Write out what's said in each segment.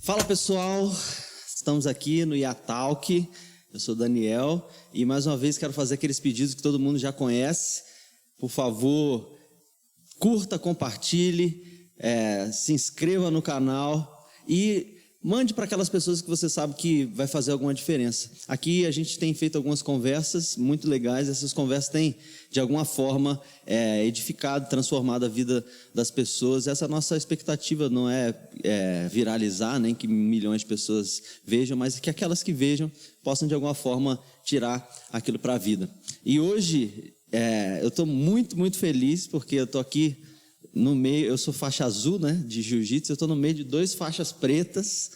Fala pessoal, estamos aqui no Iatalk, eu sou o Daniel e mais uma vez quero fazer aqueles pedidos que todo mundo já conhece. Por favor, curta, compartilhe, se inscreva no canal e mande para aquelas pessoas que você sabe que vai fazer alguma diferença. Aqui a gente tem feito algumas conversas muito legais, essas conversas têm de alguma forma edificado, transformado a vida das pessoas. Essa é a nossa expectativa, não é viralizar, nem que milhões de pessoas vejam, mas que aquelas que vejam possam de alguma forma tirar aquilo para a vida. E hoje eu estou muito, muito feliz porque eu estou aqui no meio, eu sou faixa azul, né, de jiu-jitsu, eu estou no meio de 2 faixas pretas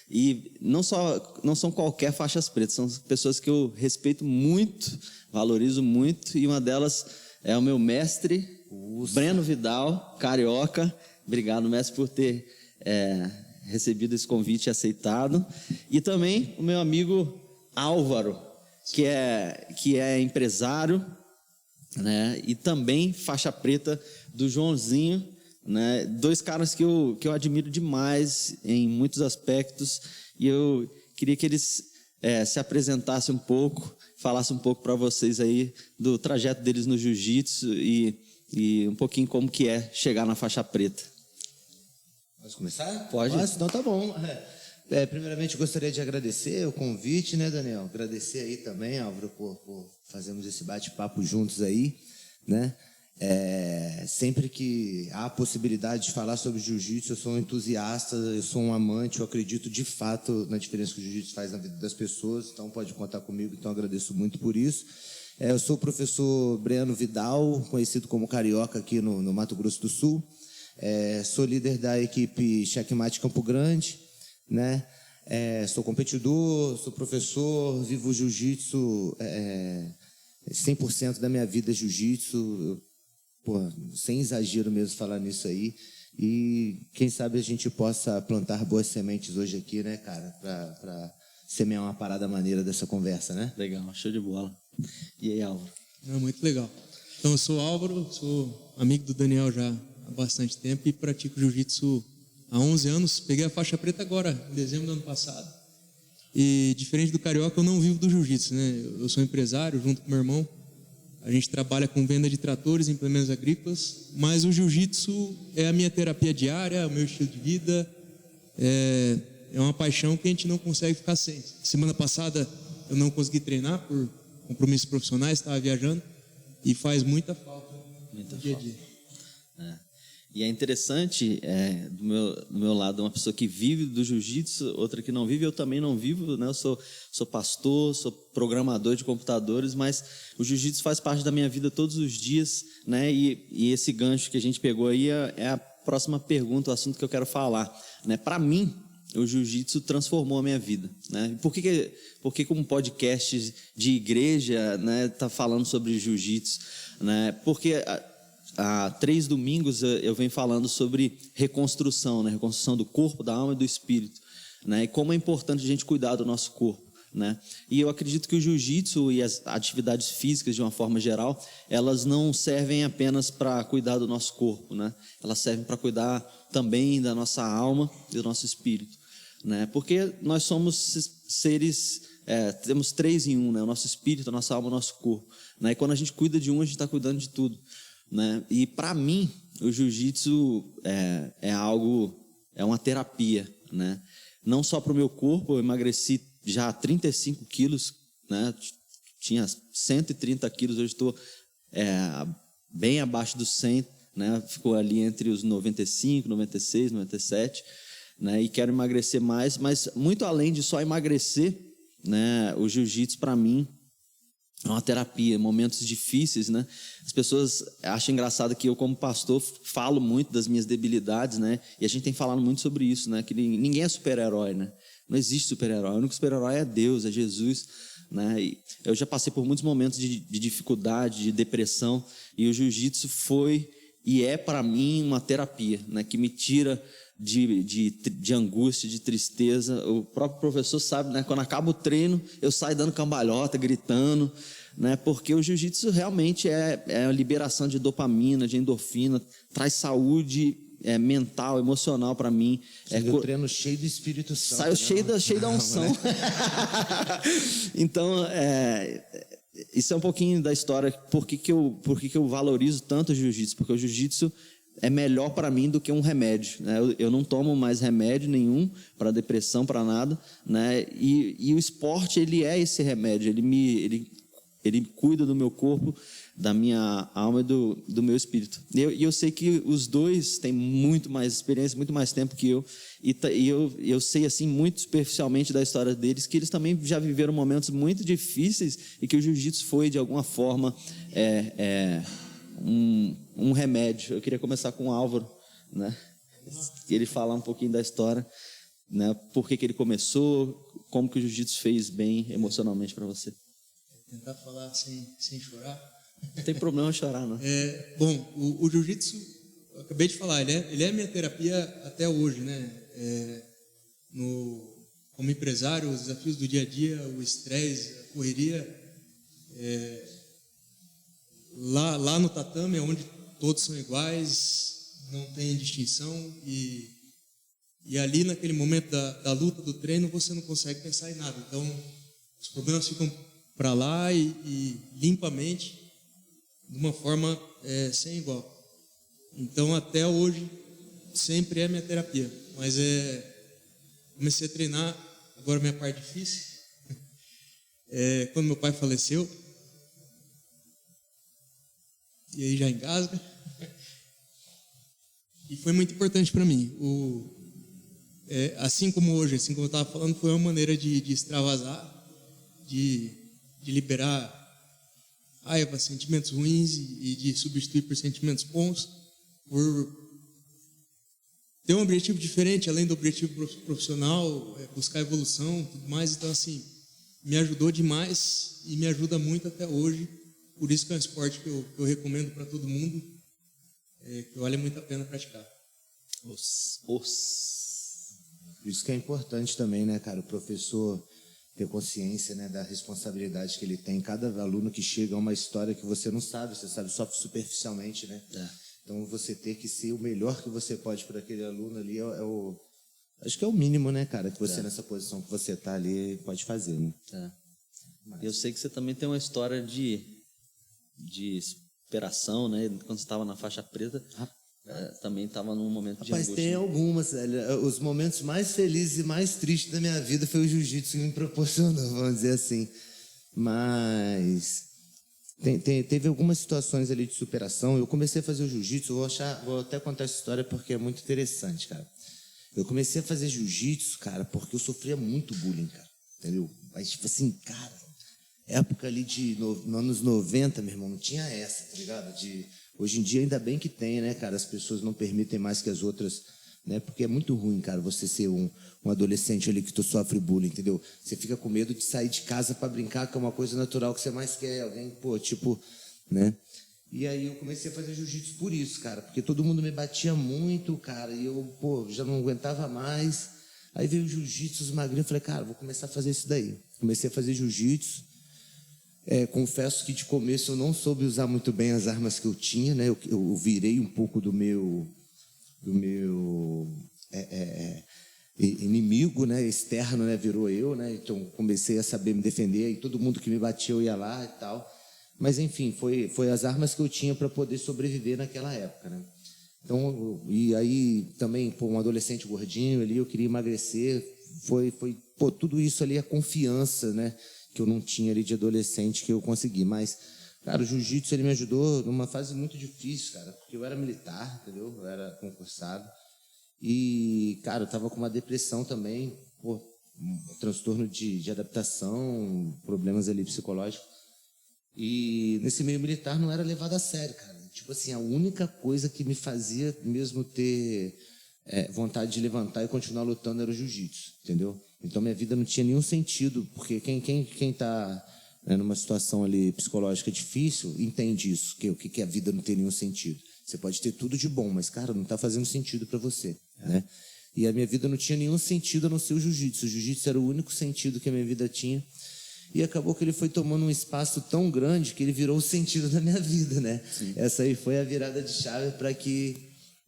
e não são qualquer faixas pretas, são pessoas que eu respeito muito, valorizo muito, e uma delas é o meu mestre, Breno Vidal, carioca. Obrigado, mestre, por ter recebido esse convite e aceitado. E também o meu amigo Álvaro, que é empresário, né, e também faixa preta do Joãozinho, né, 2 caras que eu admiro demais em muitos aspectos, e eu queria que eles se apresentassem um pouco, falassem um pouco para vocês aí do trajeto deles no jiu-jitsu e um pouquinho como que é chegar na faixa preta. Posso começar? Pode. Então tá bom. Primeiramente, gostaria de agradecer o convite, né, Daniel? Agradecer aí também, Álvaro, por fazermos esse bate-papo juntos aí, né? Sempre que há a possibilidade de falar sobre jiu-jitsu, eu sou um entusiasta, eu sou um amante, eu acredito de fato na diferença que o jiu-jitsu faz na vida das pessoas, então pode contar comigo, então agradeço muito por isso. Eu sou o professor Breno Vidal, conhecido como Carioca aqui no Mato Grosso do Sul. Sou líder da equipe Checkmate Campo Grande, né? Sou competidor, sou professor, vivo jiu-jitsu, 100% da minha vida é jiu-jitsu, sem exagero mesmo falar nisso aí. E quem sabe a gente possa plantar boas sementes hoje aqui, né, cara, para semear uma parada maneira dessa conversa, né? Legal, show de bola. E aí, Álvaro? Muito legal. Então, eu sou Álvaro, sou amigo do Daniel já há bastante tempo e pratico jiu-jitsu há 11 anos. Peguei a faixa preta agora, em dezembro do ano passado. E, diferente do Carioca, eu não vivo do jiu-jitsu, né? Eu sou empresário, junto com meu irmão. A gente trabalha com venda de tratores, implementos agrícolas, mas o jiu-jitsu é a minha terapia diária, o meu estilo de vida. É uma paixão que a gente não consegue ficar sem. Semana passada eu não consegui treinar por compromissos profissionais, estava viajando, e faz muita falta no dia a dia. E é interessante, do meu lado, uma pessoa que vive do jiu-jitsu, outra que não vive. Eu também não vivo, né? Eu sou pastor, sou programador de computadores, mas o jiu-jitsu faz parte da minha vida todos os dias, né? E esse gancho que a gente pegou aí é a próxima pergunta, o assunto que eu quero falar, né? Para mim, o jiu-jitsu transformou a minha vida, né? Por que um podcast de igreja, né, tá falando sobre jiu-jitsu, né? Porque há 3 domingos eu venho falando sobre reconstrução, né? Reconstrução do corpo, da alma e do espírito, né? E como é importante a gente cuidar do nosso corpo, né? E eu acredito que o jiu-jitsu e as atividades físicas de uma forma geral, elas não servem apenas para cuidar do nosso corpo, né? Elas servem para cuidar também da nossa alma e do nosso espírito, né? Porque nós somos seres, temos 3 em 1, né? O nosso espírito, a nossa alma, o nosso corpo, né? E quando a gente cuida de um, a gente está cuidando de tudo, né? E para mim o jiu-jitsu é uma terapia, né? Não só para o meu corpo. Eu emagreci já 35 quilos, né? Tinha 130 quilos, hoje estou bem abaixo dos 100, né? Ficou ali entre os 95, 96, 97, né? E quero emagrecer mais, mas muito além de só emagrecer, né? O jiu-jitsu para mim é uma terapia, momentos difíceis, né? As pessoas acham engraçado que eu, como pastor, falo muito das minhas debilidades, né? E a gente tem falado muito sobre isso, né? Que ninguém é super-herói, né? Não existe super-herói. O único super-herói é Deus, é Jesus, né? E eu já passei por muitos momentos de dificuldade, de depressão, e o jiu-jitsu foi e é para mim uma terapia, né? Que me tira de angústia, de tristeza. O próprio professor sabe, né? Quando acaba o treino, eu saio dando cambalhota, gritando, né? Porque o jiu-jitsu realmente é a liberação de dopamina, de endorfina, traz saúde mental, emocional para mim. O treino cheio do Espírito Santo. Saiu cheio da unção. Então, isso é um pouquinho da história. Por que eu valorizo tanto o jiu-jitsu? Porque o jiu-jitsu é melhor para mim do que um remédio, né? Eu não tomo mais remédio nenhum para depressão, para nada, né? E o esporte, ele é esse remédio. Ele cuida do meu corpo, da minha alma e do meu espírito. E eu sei que os dois têm muito mais experiência, muito mais tempo que eu. E eu sei, assim, muito superficialmente da história deles, que eles também já viveram momentos muito difíceis e que o jiu-jitsu foi, de alguma forma, um remédio. Eu queria começar com o Álvaro, né? Ele falar um pouquinho da história, né? Por que ele começou, como que o jiu-jitsu fez bem emocionalmente para você. Tentar falar sem chorar. Não tem problema chorar, não. Bom, o jiu-jitsu, eu acabei de falar, ele é minha terapia até hoje, né? Como empresário, os desafios do dia a dia, o estresse, a correria, lá no tatame, onde todos são iguais, não tem distinção, e ali naquele momento da luta, do treino, você não consegue pensar em nada. Então, os problemas ficam para lá e limpamente, de uma forma sem igual. Então, até hoje, sempre é minha terapia. Mas comecei a treinar, agora minha parte difícil, quando meu pai faleceu, e aí já engasga, e foi muito importante para mim. Assim como hoje, assim como eu estava falando, foi uma maneira de extravasar, de liberar raiva, sentimentos ruins e de substituir por sentimentos bons, por ter um objetivo diferente, além do objetivo profissional, buscar evolução, tudo mais. Então, assim, me ajudou demais e me ajuda muito até hoje. Por isso que é um esporte que eu recomendo para todo mundo, que vale muito a pena praticar. Isso que é importante também, né, cara? O professor ter consciência, né, da responsabilidade que ele tem. Cada aluno que chega a uma história que você não sabe, você sabe só superficialmente, né? Então, você ter que ser o melhor que você pode para aquele aluno ali acho que é o mínimo, né, cara, que você nessa posição que você tá ali pode fazer, né? Eu sei que você também tem uma história de superação, né? Quando você estava na faixa preta, também estava num momento de angústia. Mas tem algumas, velho. Os momentos mais felizes e mais tristes da minha vida foi o jiu-jitsu que me proporcionou, vamos dizer assim. Mas teve algumas situações ali de superação. Eu comecei a fazer o jiu-jitsu, vou até contar essa história porque é muito interessante, cara. Eu comecei a fazer jiu-jitsu, cara, porque eu sofria muito bullying, cara. Entendeu? Mas, tipo assim, cara, época ali nos anos 90, meu irmão, não tinha essa, tá ligado? Hoje em dia, ainda bem que tem, né, cara? As pessoas não permitem mais que as outras, né? Porque é muito ruim, cara, você ser um adolescente ali que tu sofre bullying, entendeu? Você fica com medo de sair de casa para brincar, que é uma coisa natural que você mais quer. Alguém, né? E aí eu comecei a fazer jiu-jitsu por isso, cara. Porque todo mundo me batia muito, cara. E eu, já não aguentava mais. Aí veio o jiu-jitsu, os magrinhos. Eu falei, cara, vou começar a fazer isso daí. Comecei a fazer jiu-jitsu. Confesso que de começo eu não soube usar muito bem as armas que eu tinha, né? Eu virei um pouco do meu inimigo, né? Externo, né? Virou eu, né? Então comecei a saber me defender e todo mundo que me batia eu ia lá e tal. Mas enfim, foi as armas que eu tinha para poder sobreviver naquela época, né? Então, e aí também, um adolescente gordinho ali, eu queria emagrecer, tudo isso ali, a confiança, né? Que eu não tinha ali de adolescente que eu consegui. Mas, cara, o jiu-jitsu ele me ajudou numa fase muito difícil, cara, porque eu era militar, entendeu? Eu era concursado. E, cara, eu tava com uma depressão também, um transtorno de adaptação, problemas ali psicológicos. E nesse meio militar não era levado a sério, cara. Tipo assim, a única coisa que me fazia mesmo ter vontade de levantar e continuar lutando era o jiu-jitsu, entendeu? Então minha vida não tinha nenhum sentido, porque quem tá numa situação ali psicológica difícil entende isso, que o que a vida não tem nenhum sentido. Você pode ter tudo de bom, mas, cara, não tá fazendo sentido para você, né? E a minha vida não tinha nenhum sentido a não ser o jiu-jitsu. O jiu-jitsu era o único sentido que a minha vida tinha. E acabou que ele foi tomando um espaço tão grande que ele virou o sentido da minha vida, né? Sim. Essa aí foi a virada de chave para que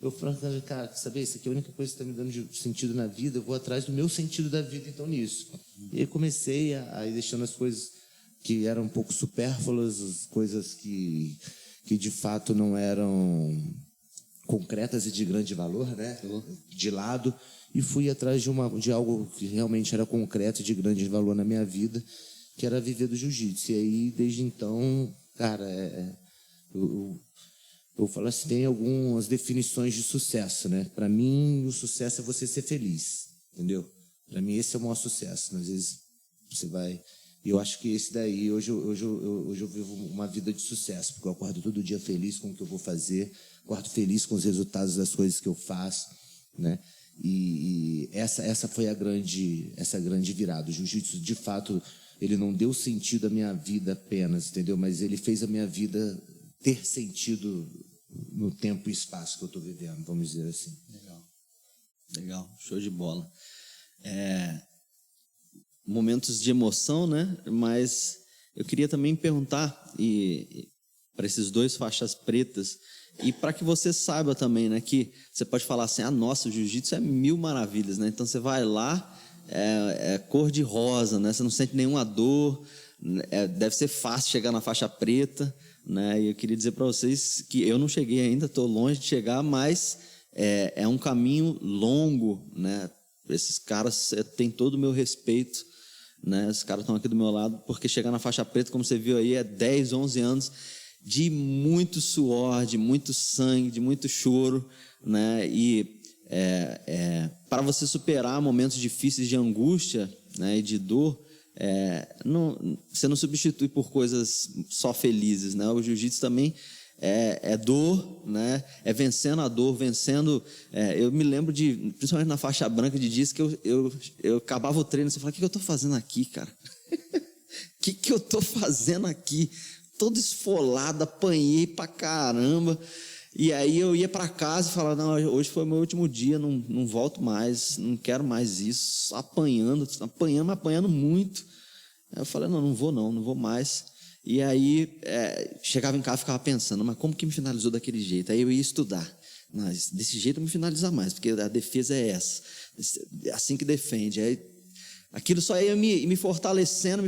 Eu falei, cara, saber, isso aqui é a única coisa que está me dando sentido na vida, eu vou atrás do meu sentido da vida, então, nisso. E aí comecei a ir deixando as coisas que eram um pouco supérfluas, as coisas que de fato não eram concretas e de grande valor, né? De lado, e fui atrás de algo que realmente era concreto e de grande valor na minha vida, que era viver do jiu-jitsu. E aí, desde então, cara, eu falo assim, tem algumas definições de sucesso, né? Para mim, o sucesso é você ser feliz, entendeu? Para mim, esse é o maior sucesso. Às vezes, você vai... E eu acho que esse daí, hoje eu vivo uma vida de sucesso, porque eu acordo todo dia feliz com o que eu vou fazer, acordo feliz com os resultados das coisas que eu faço, né? E essa foi essa grande virada. O jiu-jitsu, de fato, ele não deu sentido à minha vida apenas, entendeu? Mas ele fez a minha vida ter sentido no tempo e espaço que eu estou vivendo, vamos dizer assim. Legal, show de bola. Momentos de emoção, né? Mas eu queria também perguntar para esses 2 faixas pretas, e para que você saiba também, né, que você pode falar assim, nossa, o jiu-jitsu é 1000 maravilhas, né? Então você vai lá, é cor de rosa, né? Você não sente nenhuma dor, deve ser fácil chegar na faixa preta, né? E eu queria dizer para vocês que eu não cheguei ainda, estou longe de chegar, mas é um caminho longo, né? Esses caras têm todo o meu respeito, né? Os caras estão aqui do meu lado, porque chegar na faixa preta, como você viu aí, é 10, 11 anos de muito suor, de muito sangue, de muito choro, né? E para você superar momentos difíceis de angústia, né, e de dor, você não substitui por coisas só felizes, né? O jiu-jitsu também é dor, né? É vencendo a dor, vencendo... eu me lembro principalmente na faixa branca, de dias que eu acabava o treino e você falava, o que eu estou fazendo aqui, cara? O que eu estou fazendo aqui? Todo esfolado, apanhei pra caramba. E aí eu ia para casa e falava, não, hoje foi o meu último dia, não volto mais, não quero mais isso, apanhando muito. Aí eu falei, não vou mais. E aí chegava em casa e ficava pensando, mas como que me finalizou daquele jeito? Aí eu ia estudar. Mas desse jeito não me finaliza mais, porque a defesa é essa, é assim que defende. Aí aquilo só ia me fortalecendo,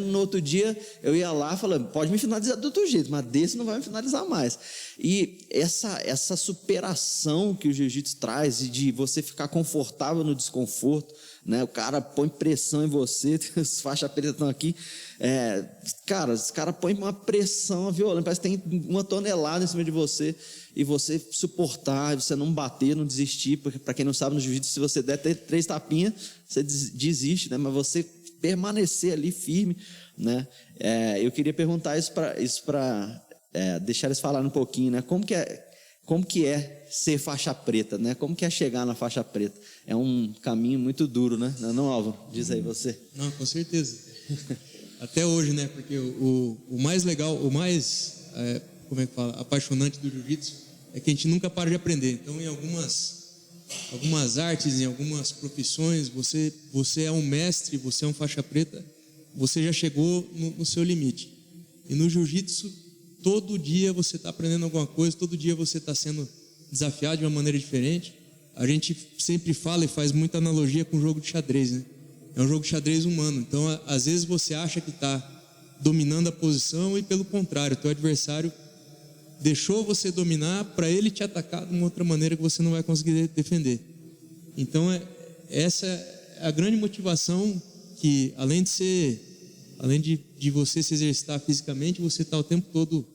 no outro dia eu ia lá falando, pode me finalizar do outro jeito, mas desse não vai me finalizar mais. E essa superação que o jiu-jitsu traz, e de você ficar confortável no desconforto, né? O cara põe pressão em você, os faixas pretas estão aqui, cara, os caras põem uma pressão violenta, parece que tem 1 tonelada em cima de você, e você suportar, você não bater, não desistir, porque para quem não sabe, no jiu-jitsu, se você der 3 tapinhas, você desiste, né? Mas você permanecer ali firme, né? Eu queria perguntar isso para deixar eles falarem um pouquinho, né? Como que é ser faixa preta, né? Como que é chegar na faixa preta? É um caminho muito duro, né? Não, Álvaro? Diz aí você. Não, com certeza. Até hoje, né? Porque o mais legal, o mais, como é que fala, apaixonante do jiu-jitsu é que a gente nunca para de aprender. Então, em algumas artes, em algumas profissões, você é um mestre, você é um faixa preta, você já chegou no seu limite. E no jiu-jitsu, todo dia você está aprendendo alguma coisa, todo dia você está sendo desafiado de uma maneira diferente. A gente sempre fala e faz muita analogia com o jogo de xadrez, né? É um jogo de xadrez humano. Então, às vezes você acha que está dominando a posição e, pelo contrário, o teu adversário deixou você dominar para ele te atacar de uma outra maneira que você não vai conseguir defender. Então, essa é a grande motivação, que além de você se exercitar fisicamente, você está o tempo todo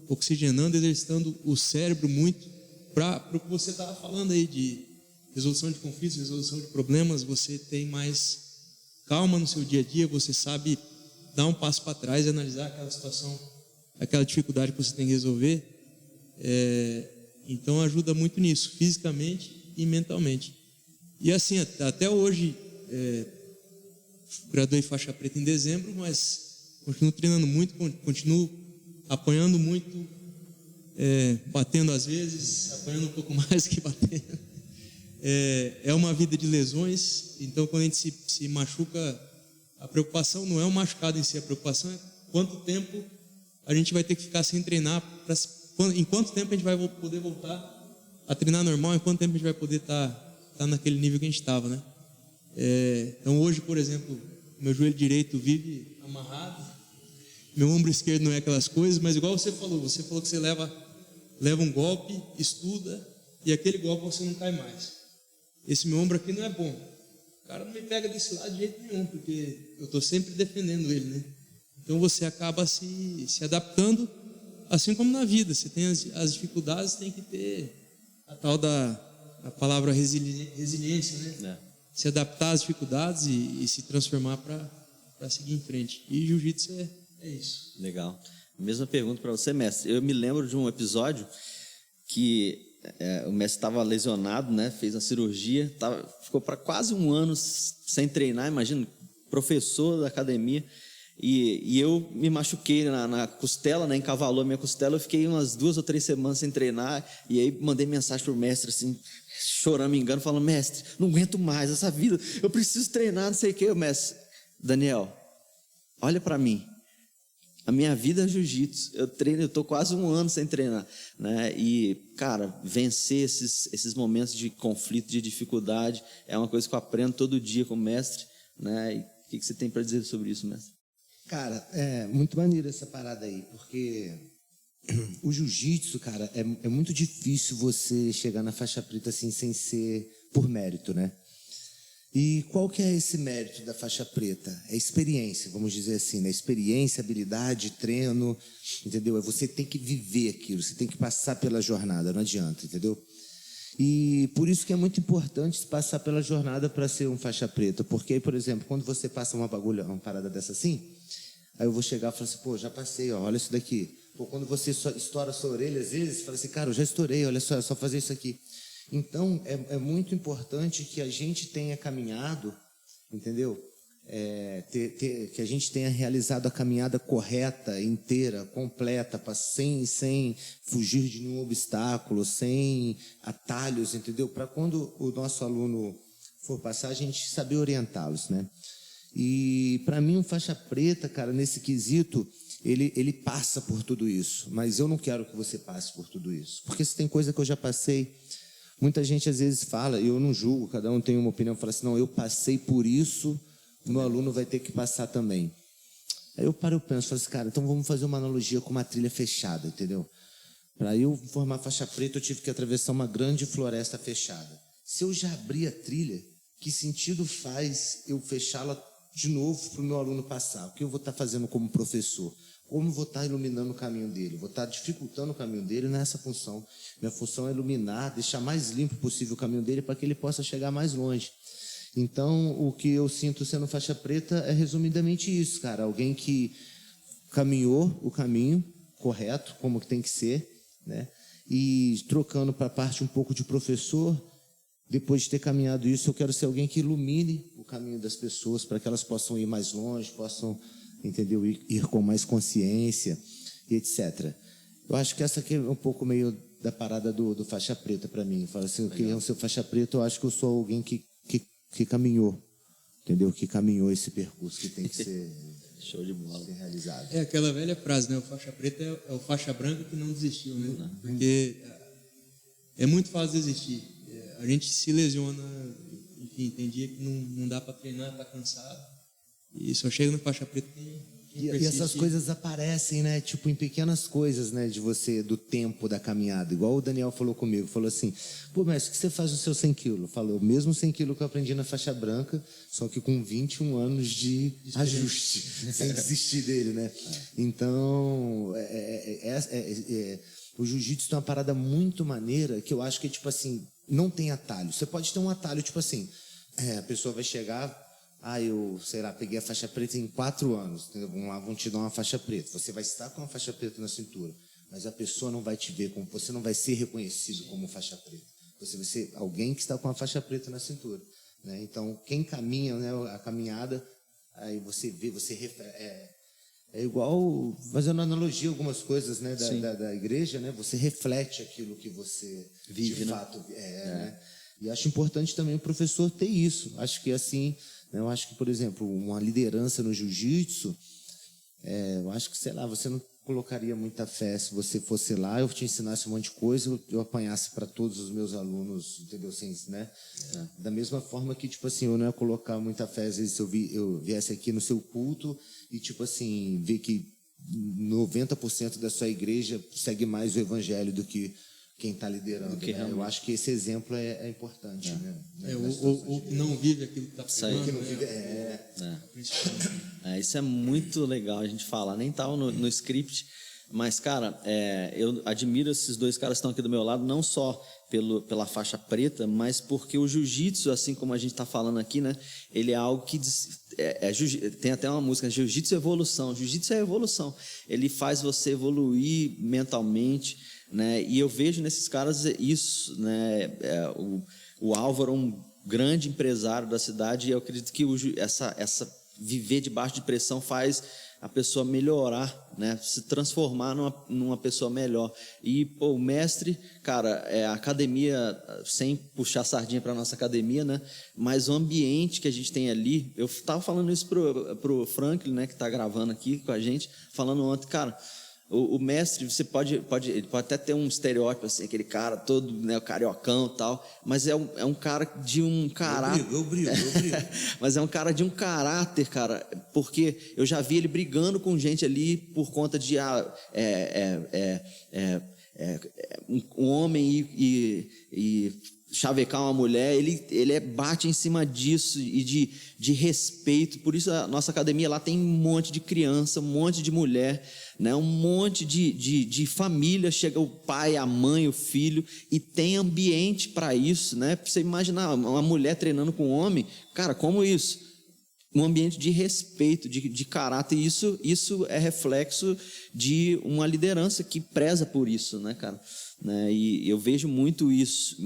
oxigenando, exercitando o cérebro muito para o que você estava falando aí de resolução de conflitos, resolução de problemas. Você tem mais calma no seu dia a dia, você sabe dar um passo para trás e analisar aquela situação, aquela dificuldade que você tem que resolver. Então ajuda muito nisso, fisicamente e mentalmente. E assim, até hoje, graduei faixa preta em dezembro, mas continuo treinando muito, continuo apanhando muito, batendo às vezes, apanhando um pouco mais que batendo. É uma vida de lesões, então quando a gente se machuca, a preocupação não é o machucado em si, a preocupação é quanto tempo a gente vai ter que ficar sem treinar, em quanto tempo a gente vai poder voltar a treinar normal, em quanto tempo a gente vai poder estar naquele nível que a gente estava, né? Então hoje, por exemplo, meu joelho direito vive amarrado, meu ombro esquerdo não é aquelas coisas, mas igual você falou que você leva um golpe, estuda, e aquele golpe você não cai mais. Esse meu ombro aqui não é bom. O cara não me pega desse lado de jeito nenhum, porque eu estou sempre defendendo ele, né? Então você acaba se adaptando, assim como na vida. Você tem as dificuldades, tem que ter a tal a palavra resiliência, né? Se adaptar às dificuldades e se transformar para seguir em frente. E jiu-jitsu é isso. Legal. Mesma pergunta para você, mestre. Eu me lembro de um episódio que o mestre estava lesionado, né? Fez uma cirurgia, ficou para quase um ano sem treinar. Imagina, professor da academia. E eu me machuquei na costela, né? Encavalou a minha costela. Eu fiquei umas 2 ou 3 semanas sem treinar. E aí mandei mensagem pro mestre, assim, chorando, me engano, falando: mestre, não aguento mais essa vida, eu preciso treinar, não sei o quê. O mestre: Daniel, olha para mim. A minha vida é jiu-jitsu. Eu tô quase um ano sem treinar, né? E, cara, vencer esses momentos de conflito, de dificuldade, é uma coisa que eu aprendo todo dia com o mestre, né? E o que você tem para dizer sobre isso, mestre? Cara, é muito maneiro essa parada aí, porque o jiu-jitsu, cara, é muito difícil você chegar na faixa preta assim sem ser por mérito, né? E qual que é esse mérito da faixa preta? É experiência, vamos dizer assim, né? Experiência, habilidade, treino, entendeu? Você tem que viver aquilo, você tem que passar pela jornada, não adianta, entendeu? E por isso que é muito importante passar pela jornada para ser um faixa preta, porque aí, por exemplo, quando você passa uma parada dessa assim, aí eu vou chegar e falar assim: pô, já passei, ó, olha isso daqui. Pô, quando você estoura a sua orelha, às vezes, fala assim: cara, eu já estourei, olha só, é só fazer isso aqui. Então, é muito importante que a gente tenha caminhado, entendeu? Que a gente tenha realizado a caminhada correta, inteira, completa, sem fugir de nenhum obstáculo, sem atalhos, entendeu? Para quando o nosso aluno for passar, a gente saber orientá-los, né? E para mim, um faixa preta, cara, nesse quesito, ele passa por tudo isso. Mas eu não quero que você passe por tudo isso, porque se tem coisa que eu já passei. Muita gente às vezes fala, e eu não julgo, cada um tem uma opinião, fala assim: não, eu passei por isso, o meu aluno vai ter que passar também. Aí eu paro e penso, falo assim: cara, então vamos fazer uma analogia com uma trilha fechada, entendeu? Para eu formar faixa preta, eu tive que atravessar uma grande floresta fechada. Se eu já abri a trilha, que sentido faz eu fechá-la de novo para o meu aluno passar? O que eu vou estar fazendo como professor? Como vou estar iluminando o caminho dele? Vou estar dificultando o caminho dele nessa função. Minha função é iluminar, deixar mais limpo possível o caminho dele para que ele possa chegar mais longe. Então, o que eu sinto sendo faixa preta é resumidamente isso, cara. Alguém que caminhou o caminho correto, como que tem que ser, né? E trocando para a parte um pouco de professor, depois de ter caminhado isso, eu quero ser alguém que ilumine o caminho das pessoas para que elas possam ir mais longe, possam, entendeu? Ir com mais consciência e etc. Eu acho que essa aqui é um pouco meio da parada do faixa preta para mim. Fala assim: o que é o seu faixa preta? Eu acho que eu sou alguém que caminhou, entendeu? Que caminhou esse percurso que tem que ser show de bola, ser realizado. É aquela velha frase, né? O faixa preta é o faixa branca que não desistiu, né? Porque é muito fácil desistir. A gente se lesiona, enfim, tem dia que não dá para treinar, tá cansado. E só chega no faixa preta e essas coisas aparecem, né? Tipo, em pequenas coisas, né? De você, do tempo da caminhada. Igual o Daniel falou comigo. Falou assim: pô, mestre, o que você faz no seu 100 quilos? Falou: o mesmo 100 quilos que eu aprendi na faixa branca, só que com 21 anos de ajuste. Sem desistir dele, né? Então, o jiu-jitsu tem uma parada muito maneira que eu acho que, tipo assim, não tem atalho. Você pode ter um atalho, tipo assim, a pessoa vai chegar... eu, sei lá, peguei a faixa preta em 4 anos. Entendeu? Vamos lá, vão te dar uma faixa preta. Você vai estar com uma faixa preta na cintura, mas a pessoa não vai te ver como... Você não vai ser reconhecido como faixa preta. Você vai ser alguém que está com a faixa preta na cintura, né? Então, quem caminha, né, a caminhada, aí você vê, é igual, fazendo analogia algumas coisas, né, da igreja, né? Você reflete aquilo que você vive, de fato né? E acho importante também o professor ter isso. Acho que assim... Eu acho que, por exemplo, uma liderança no jiu-jitsu, eu acho que, sei lá, você não colocaria muita fé se você fosse lá, eu te ensinasse um monte de coisa, eu apanhasse para todos os meus alunos, entendeu? Assim, né? Da mesma forma que, tipo assim, eu não ia colocar muita fé, às vezes, se eu viesse aqui no seu culto e, tipo assim, ver que 90% da sua igreja segue mais o evangelho do que quem está liderando. Né? Eu acho que esse exemplo é importante. Né? Ou não vive aquilo que está pregando. Que não vive, isso é muito legal a gente falar. Nem estava no script, mas, cara, eu admiro esses dois caras que estão aqui do meu lado, não só pela faixa preta, mas porque o jiu-jitsu, assim como a gente está falando aqui, né, ele é algo que tem até uma música, jiu-jitsu é evolução. Jiu-jitsu é evolução. Ele faz você evoluir mentalmente, né? E eu vejo nesses caras isso, né? O Álvaro, um grande empresário da cidade, e eu acredito que essa viver debaixo de pressão faz a pessoa melhorar, né? Se transformar numa pessoa melhor. E o mestre, cara, a academia, sem puxar sardinha para nossa academia, né? Mas o ambiente que a gente tem ali, eu estava falando isso pro Franklin, né? Que está gravando aqui com a gente, falando ontem, cara. O mestre, você ele pode até ter um estereótipo, assim, aquele cara todo, né, cariocão e tal, mas é um cara de um caráter... Eu brigo. Mas é um cara de um caráter, cara, porque eu já vi ele brigando com gente ali por conta de um homem e chavecar uma mulher, ele bate em cima disso e de respeito. Por isso a nossa academia lá tem um monte de criança, um monte de mulher, né? Um monte de família, chega o pai, a mãe, o filho, e tem ambiente para isso, né? Pra você imaginar uma mulher treinando com um homem, cara, como isso? Um ambiente de respeito, de caráter, e isso é reflexo de uma liderança que preza por isso, né, cara? Né? E eu vejo muito isso,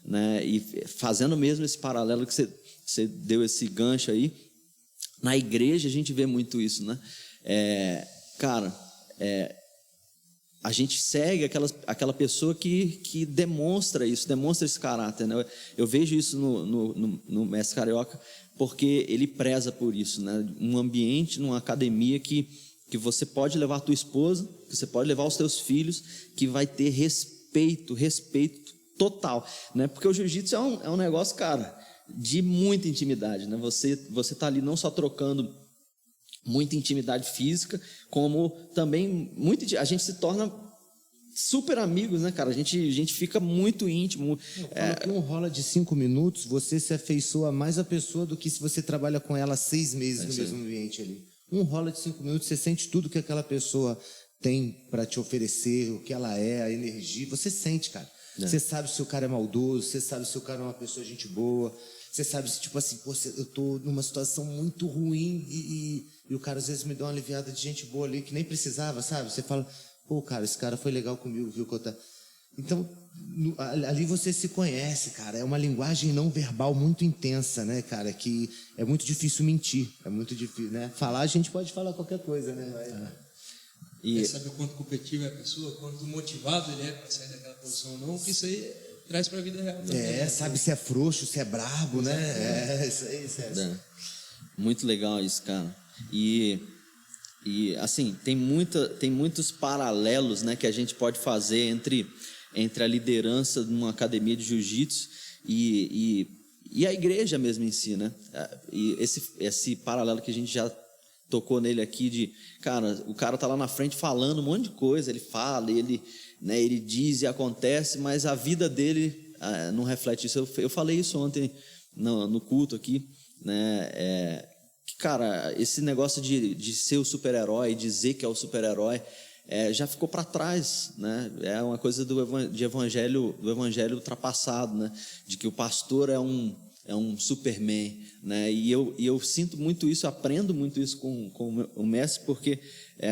né? E fazendo mesmo esse paralelo que você deu esse gancho aí, na igreja a gente vê muito isso, né? A gente segue aquela pessoa que demonstra esse caráter, né? Eu vejo isso no Mestre Carioca, porque ele preza por isso, né? Um ambiente, numa academia que você pode levar a tua esposa, que você pode levar os teus filhos, que vai ter respeito total, né? Porque o jiu-jitsu é um negócio, cara, de muita intimidade, né? Você tá ali não só trocando muita intimidade física, como também a gente se torna super amigos, né, cara? A gente fica muito íntimo. Que um rola de 5 minutos, você se afeiçoa mais a pessoa do que se você trabalha com ela 6 meses no mesmo ambiente ali. Um rola de 5 minutos, você sente tudo que aquela pessoa tem para te oferecer, o que ela é, a energia. Você sente, cara. Você sabe se o cara é maldoso, você sabe se o cara é uma pessoa gente boa, você sabe se, tipo assim, pô, eu tô numa situação muito ruim e o cara às vezes me dá uma aliviada de gente boa ali que nem precisava, sabe? Você fala, pô, cara, esse cara foi legal comigo, viu? Então, ali você se conhece, cara. É uma linguagem não verbal muito intensa, né, cara? Que é muito difícil mentir. É muito difícil, né? Falar, a gente pode falar qualquer coisa, né? E sabe o quanto competitivo é a pessoa, quanto motivado ele é para sair daquela posição ou não, que isso aí traz para a vida real também. Sabe se é frouxo, se é brabo, né? Isso aí. Muito legal isso, cara. E assim, tem muitos paralelos, né, que a gente pode fazer entre a liderança de uma academia de jiu-jitsu e a igreja mesmo em si, né? E esse paralelo que a gente já tocou nele aqui de, cara, o cara tá lá na frente falando um monte de coisa, ele fala, ele diz e acontece, mas a vida dele não reflete isso. Eu falei isso ontem no culto aqui, né? Cara, esse negócio de ser o super-herói, dizer que é o super-herói, já ficou para trás, né? É uma coisa do evangelho ultrapassado, né? De que o pastor é um Superman, né? E eu sinto muito isso, aprendo muito isso com o mestre, porque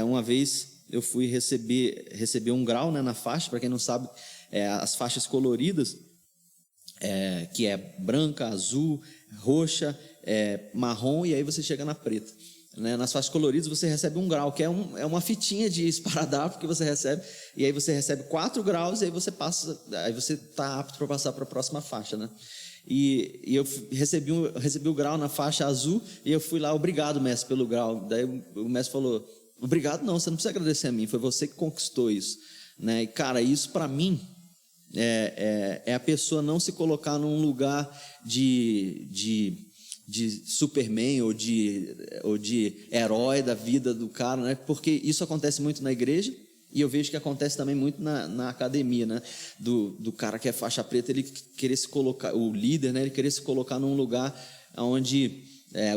uma vez eu fui receber um grau, né, na faixa. Para quem não sabe, as faixas coloridas, que é branca, azul, roxa, marrom, e aí você chega na preta, né? Nas faixas coloridas você recebe um grau, que é uma fitinha de esparadrapo que você recebe, e aí você recebe 4 graus, e aí você está apto para passar para a próxima faixa, né? E eu recebi o grau na faixa azul, e eu fui lá, obrigado, mestre, pelo grau. Daí o mestre falou, Obrigado não, você não precisa agradecer a mim, foi você que conquistou isso, né? E, cara, isso para mim é a pessoa não se colocar num lugar de Superman ou de herói da vida do cara, né? Porque isso acontece muito na igreja e eu vejo que acontece também muito na academia, né? Do cara que é faixa preta, ele querer se colocar, o líder, né? Ele querer se colocar num lugar onde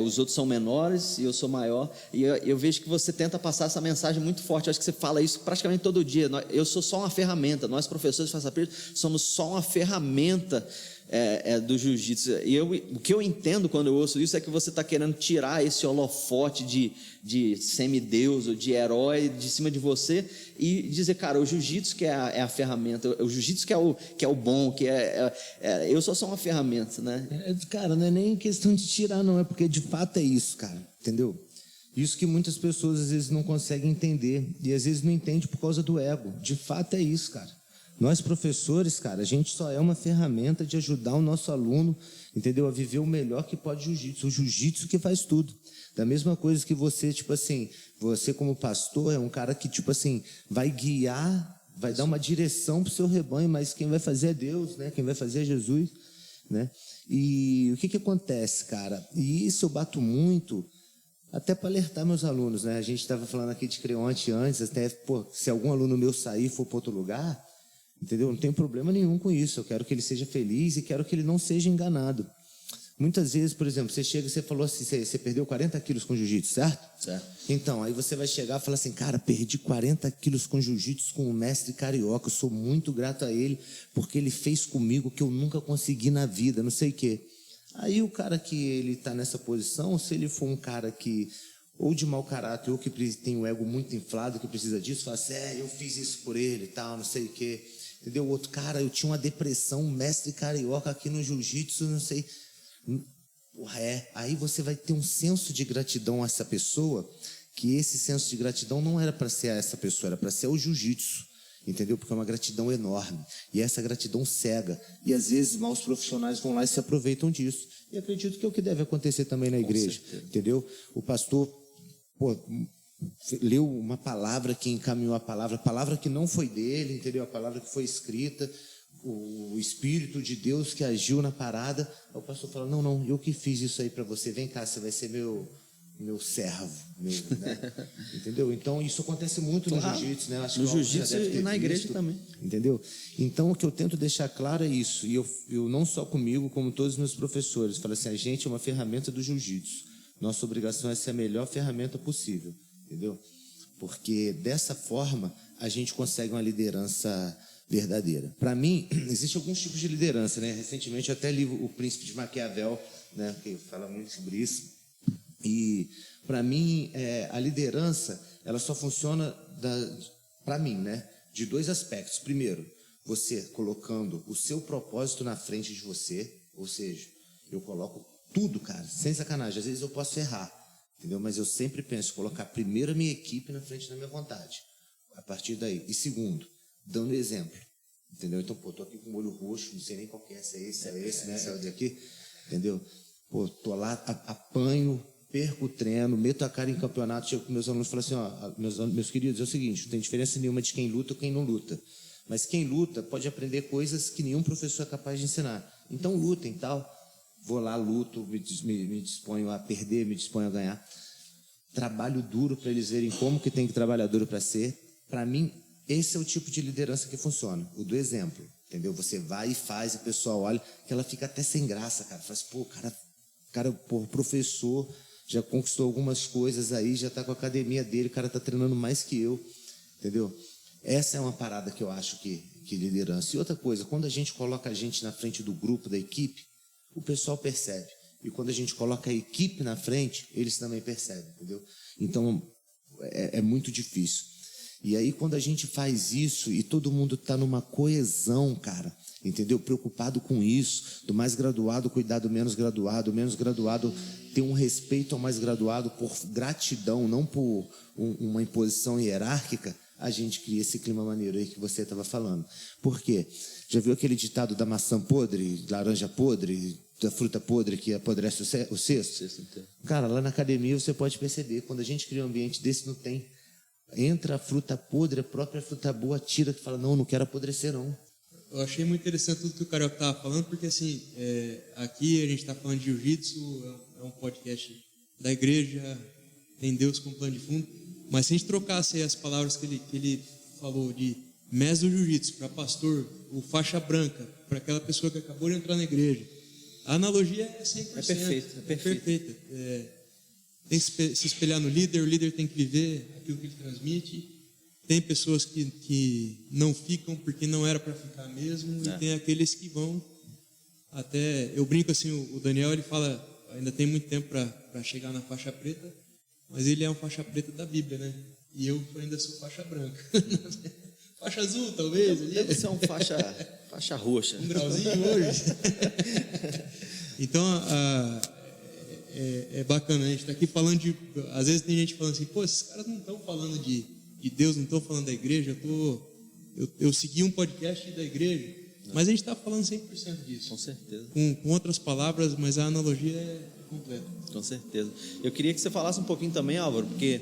os outros são menores e eu sou maior, e eu vejo que você tenta passar essa mensagem muito forte. Eu acho que você fala isso praticamente todo dia. Eu sou só uma ferramenta, nós professores de faixa preta somos só uma ferramenta do jiu-jitsu. E o que eu entendo quando eu ouço isso é que você está querendo tirar esse holofote de semideus ou de herói de cima de você e dizer, cara, o jiu-jitsu que é a ferramenta, o jiu-jitsu que é o bom, eu sou só uma ferramenta, né? Cara, não é nem questão de tirar, não, é porque de fato é isso, cara, entendeu? Isso que muitas pessoas às vezes não conseguem entender e às vezes não entende por causa do ego. De fato é isso, cara. Nós professores, cara, a gente só é uma ferramenta de ajudar o nosso aluno, entendeu? A viver o melhor que pode jiu-jitsu. O jiu-jitsu que faz tudo. Da mesma coisa que você, tipo assim, você como pastor é um cara que, tipo assim, vai guiar, vai dar uma direção pro seu rebanho, mas quem vai fazer é Deus, né? Quem vai fazer é Jesus, né? E o que acontece, cara? E isso eu bato muito, até para alertar meus alunos, né? A gente estava falando aqui de Creonte antes, até, pô, se algum aluno meu sair e for para outro lugar, entendeu? Não tem problema nenhum com isso. Eu quero que ele seja feliz e quero que ele não seja enganado. Muitas vezes, por exemplo, você chega e você falou assim, você perdeu 40 quilos com jiu-jitsu, certo? Certo. Então, aí você vai chegar e falar assim, cara, perdi 40 quilos com jiu-jitsu com o mestre carioca, eu sou muito grato a ele, porque ele fez comigo o que eu nunca consegui na vida, não sei o quê. Aí o cara que ele está nessa posição, se ele for um cara que ou de mau caráter, ou que tem o ego muito inflado, que precisa disso, fala assim, eu fiz isso por ele e tal, não sei o quê. Entendeu? O outro, cara, eu tinha uma depressão, um mestre carioca aqui no jiu-jitsu, não sei. Aí você vai ter um senso de gratidão a essa pessoa, que esse senso de gratidão não era para ser a essa pessoa, era para ser o jiu-jitsu, entendeu? Porque é uma gratidão enorme, e essa gratidão cega, e às vezes maus profissionais vão lá e se aproveitam disso, e acredito que é o que deve acontecer também na igreja, entendeu? O pastor, leu uma palavra que encaminhou a palavra que não foi dele, entendeu? A palavra que foi escrita, o Espírito de Deus que agiu na parada. Aí o pastor fala, não, eu que fiz isso aí para você, vem cá, você vai ser meu servo, né? Entendeu? Então isso acontece muito no jiu-jitsu, né? Acho no que jiu-jitsu e na igreja também. Entendeu? Então o que eu tento deixar claro é isso, e eu não só comigo, como todos os meus professores, falo assim, a gente é uma ferramenta do jiu-jitsu, nossa obrigação é ser a melhor ferramenta possível, entendeu? Porque dessa forma a gente consegue uma liderança verdadeira. Para mim, existem alguns tipos de liderança, né? Recentemente eu até li O Príncipe de Maquiavel, né? Que fala muito sobre isso. E para mim, a liderança, ela só funciona, para mim, né? De dois aspectos. Primeiro, você colocando o seu propósito na frente de você, ou seja, eu coloco tudo, cara, sem sacanagem. Às vezes eu posso errar, entendeu? Mas eu sempre penso, colocar primeiro a minha equipe na frente da minha vontade. A partir daí. E segundo, dando exemplo, entendeu? Então, tô aqui com o olho roxo, não sei nem qual que é, se é esse, né? Esse aqui, entendeu? Tô lá, apanho, perco o treino, meto a cara em campeonato, chego com meus alunos e falo assim, meus queridos, é o seguinte, não tem diferença nenhuma de quem luta ou quem não luta. Mas quem luta pode aprender coisas que nenhum professor é capaz de ensinar. Então, lutem, tal. Vou lá, luto, me disponho a perder, me disponho a ganhar. Trabalho duro para eles verem como que tem que trabalhar duro para ser. Para mim, esse é o tipo de liderança que funciona, o do exemplo, entendeu? Você vai e faz, e o pessoal olha, que ela fica até sem graça, cara. Fala assim, cara, professor, já conquistou algumas coisas aí, já está com a academia dele, o cara está treinando mais que eu, entendeu? Essa é uma parada que eu acho que liderança. E outra coisa, quando a gente coloca a gente na frente do grupo, da equipe, o pessoal percebe. E quando a gente coloca a equipe na frente, eles também percebem, entendeu? Então, é muito difícil. E aí, quando a gente faz isso e todo mundo está numa coesão, cara, entendeu? Preocupado com isso, do mais graduado cuidar do menos graduado ter um respeito ao mais graduado por gratidão, não por uma imposição hierárquica, a gente cria esse clima maneiro aí que você estava falando. Por quê? Já viu aquele ditado da maçã podre, laranja podre, da fruta podre que apodrece o cesto? Cara, lá na academia você pode perceber, quando a gente cria um ambiente desse, não tem entra a fruta podre, a própria fruta boa tira, que fala, não quero apodrecer, não. Eu achei muito interessante tudo que o Carioca estava falando, porque assim, aqui a gente está falando de jiu-jitsu, é um podcast da igreja, tem Deus como plano de fundo, mas se a gente trocasse aí as palavras que ele falou de mestre do jiu-jitsu para pastor, o faixa branca, para aquela pessoa que acabou de entrar na igreja, a analogia é 100%. É perfeita. Tem que se espelhar no líder, o líder tem que viver aquilo que ele transmite. Tem pessoas que não ficam porque não era para ficar mesmo, e tem aqueles que vão até... Eu brinco assim, o Daniel, ele fala, ainda tem muito tempo para chegar na faixa preta, mas ele é um faixa preta da Bíblia, né? E eu ainda sou faixa branca. Faixa azul, talvez. Deve ser um faixa roxa. Um grauzinho hoje. Então, é bacana, a gente está aqui falando de... Às vezes tem gente falando assim, pô, esses caras não estão falando de Deus, não estão falando da igreja, eu segui um podcast da igreja, mas a gente está falando 100% disso. Com certeza. Com outras palavras, mas a analogia é completa. Com certeza. Eu queria que você falasse um pouquinho também, Álvaro, porque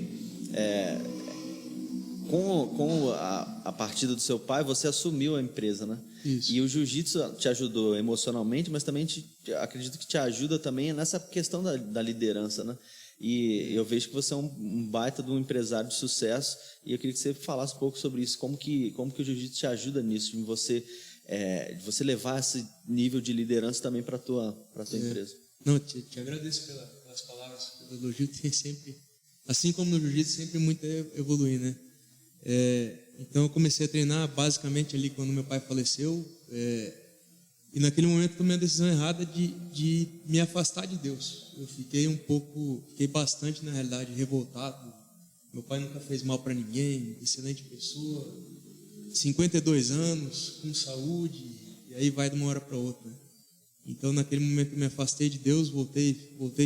com a partida do seu pai, você assumiu a empresa, né? Isso. E o jiu-jitsu te ajudou emocionalmente, mas também acredito que te ajuda também nessa questão da liderança, né? E eu vejo que você é um baita de um empresário de sucesso, e eu queria que você falasse um pouco sobre isso, como que o jiu-jitsu te ajuda nisso, em você levar esse nível de liderança também para a tua empresa. Não, te agradeço pelas palavras, pelo elogio. Tem sempre, assim como no jiu-jitsu, sempre muito a evoluir, né? Então eu comecei a treinar basicamente ali quando meu pai faleceu, e naquele momento tomei a decisão errada de me afastar de Deus. Eu fiquei bastante, na realidade, revoltado. Meu pai nunca fez mal para ninguém, excelente pessoa, 52 anos, com saúde, e aí vai de uma hora para outra. Então naquele momento eu me afastei de Deus, voltei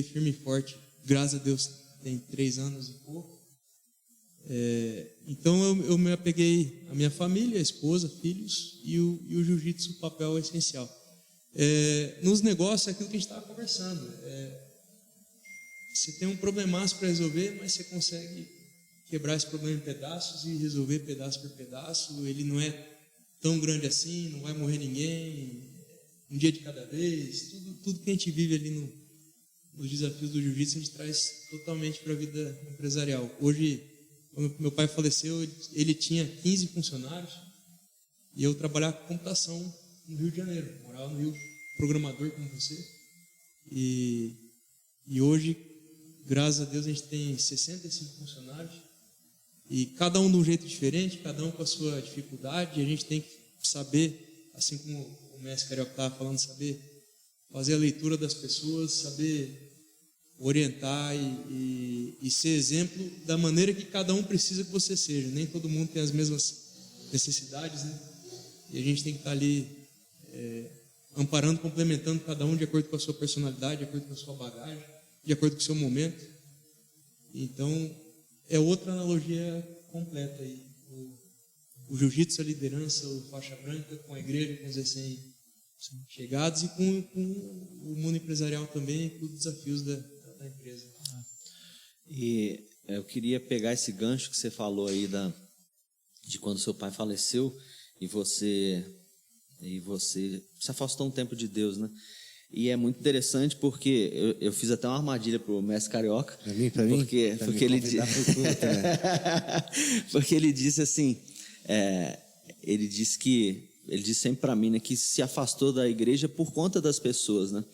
firme e forte. Graças a Deus tem 3 anos e pouco. Então eu me apeguei à minha família, a esposa, filhos, e o jiu-jitsu, o papel essencial. Nos negócios, é aquilo que a gente estava conversando. Você tem um problemaço para resolver, mas você consegue quebrar esse problema em pedaços e resolver pedaço por pedaço. Ele não é tão grande assim, não vai morrer ninguém, um dia de cada vez. Tudo que a gente vive ali nos desafios do jiu-jitsu, a gente traz totalmente para a vida empresarial. Hoje, quando meu pai faleceu, ele tinha 15 funcionários e eu trabalhava com computação no Rio de Janeiro, morava no Rio, programador como você. E hoje, graças a Deus, a gente tem 65 funcionários e cada um de um jeito diferente, cada um com a sua dificuldade. E a gente tem que saber, assim como o mestre Carioca estava falando, saber fazer a leitura das pessoas, saber orientar e ser exemplo da maneira que cada um precisa que você seja. Nem todo mundo tem as mesmas necessidades, né? E a gente tem que estar ali amparando, complementando cada um de acordo com a sua personalidade, de acordo com a sua bagagem, de acordo com o seu momento. Então, é outra analogia completa aí. O jiu-jitsu, a liderança, o faixa branca com a igreja, com os recém-chegados, e com o mundo empresarial também, com os desafios da empresa. E eu queria pegar esse gancho que você falou aí de quando seu pai faleceu e você se afastou um tempo de Deus, né? E é muito interessante porque eu fiz até uma armadilha pro mestre Carioca. Pra mim? Porque ele disse, porque ele disse assim, ele disse sempre para mim, né, que se afastou da igreja por conta das pessoas, né?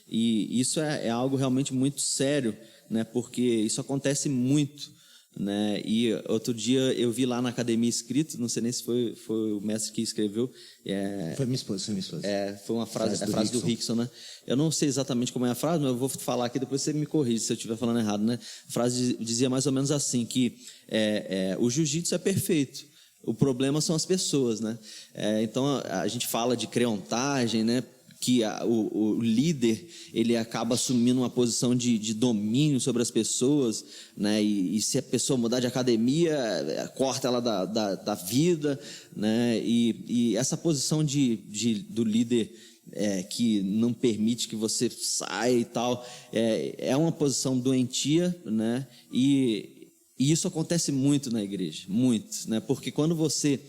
E isso é algo realmente muito sério, né? Porque isso acontece muito, né? E outro dia eu vi lá na academia escrito, não sei nem se foi o mestre que escreveu. Foi minha esposa. Foi uma frase, a frase do Rickson, né? Eu não sei exatamente como é a frase, mas eu vou falar aqui, depois você me corrige se eu estiver falando errado, né? A frase dizia mais ou menos assim, que o jiu-jitsu é perfeito, o problema são as pessoas, né? Então a gente fala de creontagem, né? Que o líder, ele acaba assumindo uma posição de domínio sobre as pessoas, né? E se a pessoa mudar de academia, corta ela da vida, né? E essa posição do líder que não permite que você saia e tal, é uma posição doentia, né? E E isso acontece muito na igreja, muito, né? Porque quando você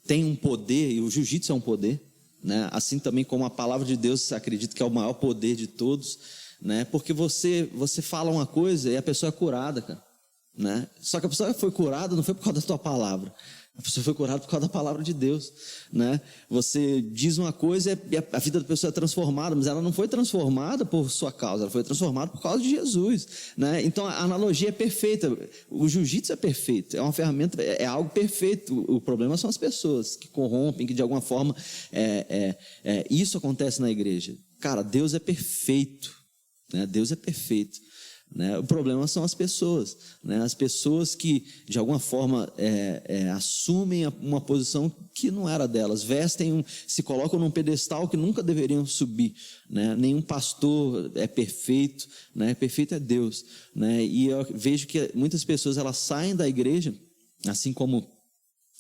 tem um poder, e o jiu-jitsu é um poder, né? Assim também como a palavra de Deus, acredito que é o maior poder de todos, né? Porque você fala uma coisa e a pessoa é curada, cara, né? Só que a pessoa foi curada não foi por causa da tua palavra, a pessoa foi curada por causa da palavra de Deus, né? Você diz uma coisa e a vida da pessoa é transformada, mas ela não foi transformada por sua causa, ela foi transformada por causa de Jesus, né? Então a analogia é perfeita. O jiu-jitsu é perfeito, é uma ferramenta, é algo perfeito. O problema são as pessoas que corrompem, que de alguma forma isso acontece na igreja. Cara, Deus é perfeito, né? Deus é perfeito, né? O problema são as pessoas, né? As pessoas que de alguma forma assumem uma posição que não era delas, se colocam num pedestal que nunca deveriam subir, né? Nenhum pastor é perfeito, né? Perfeito é Deus, né? E eu vejo que muitas pessoas elas saem da igreja, assim como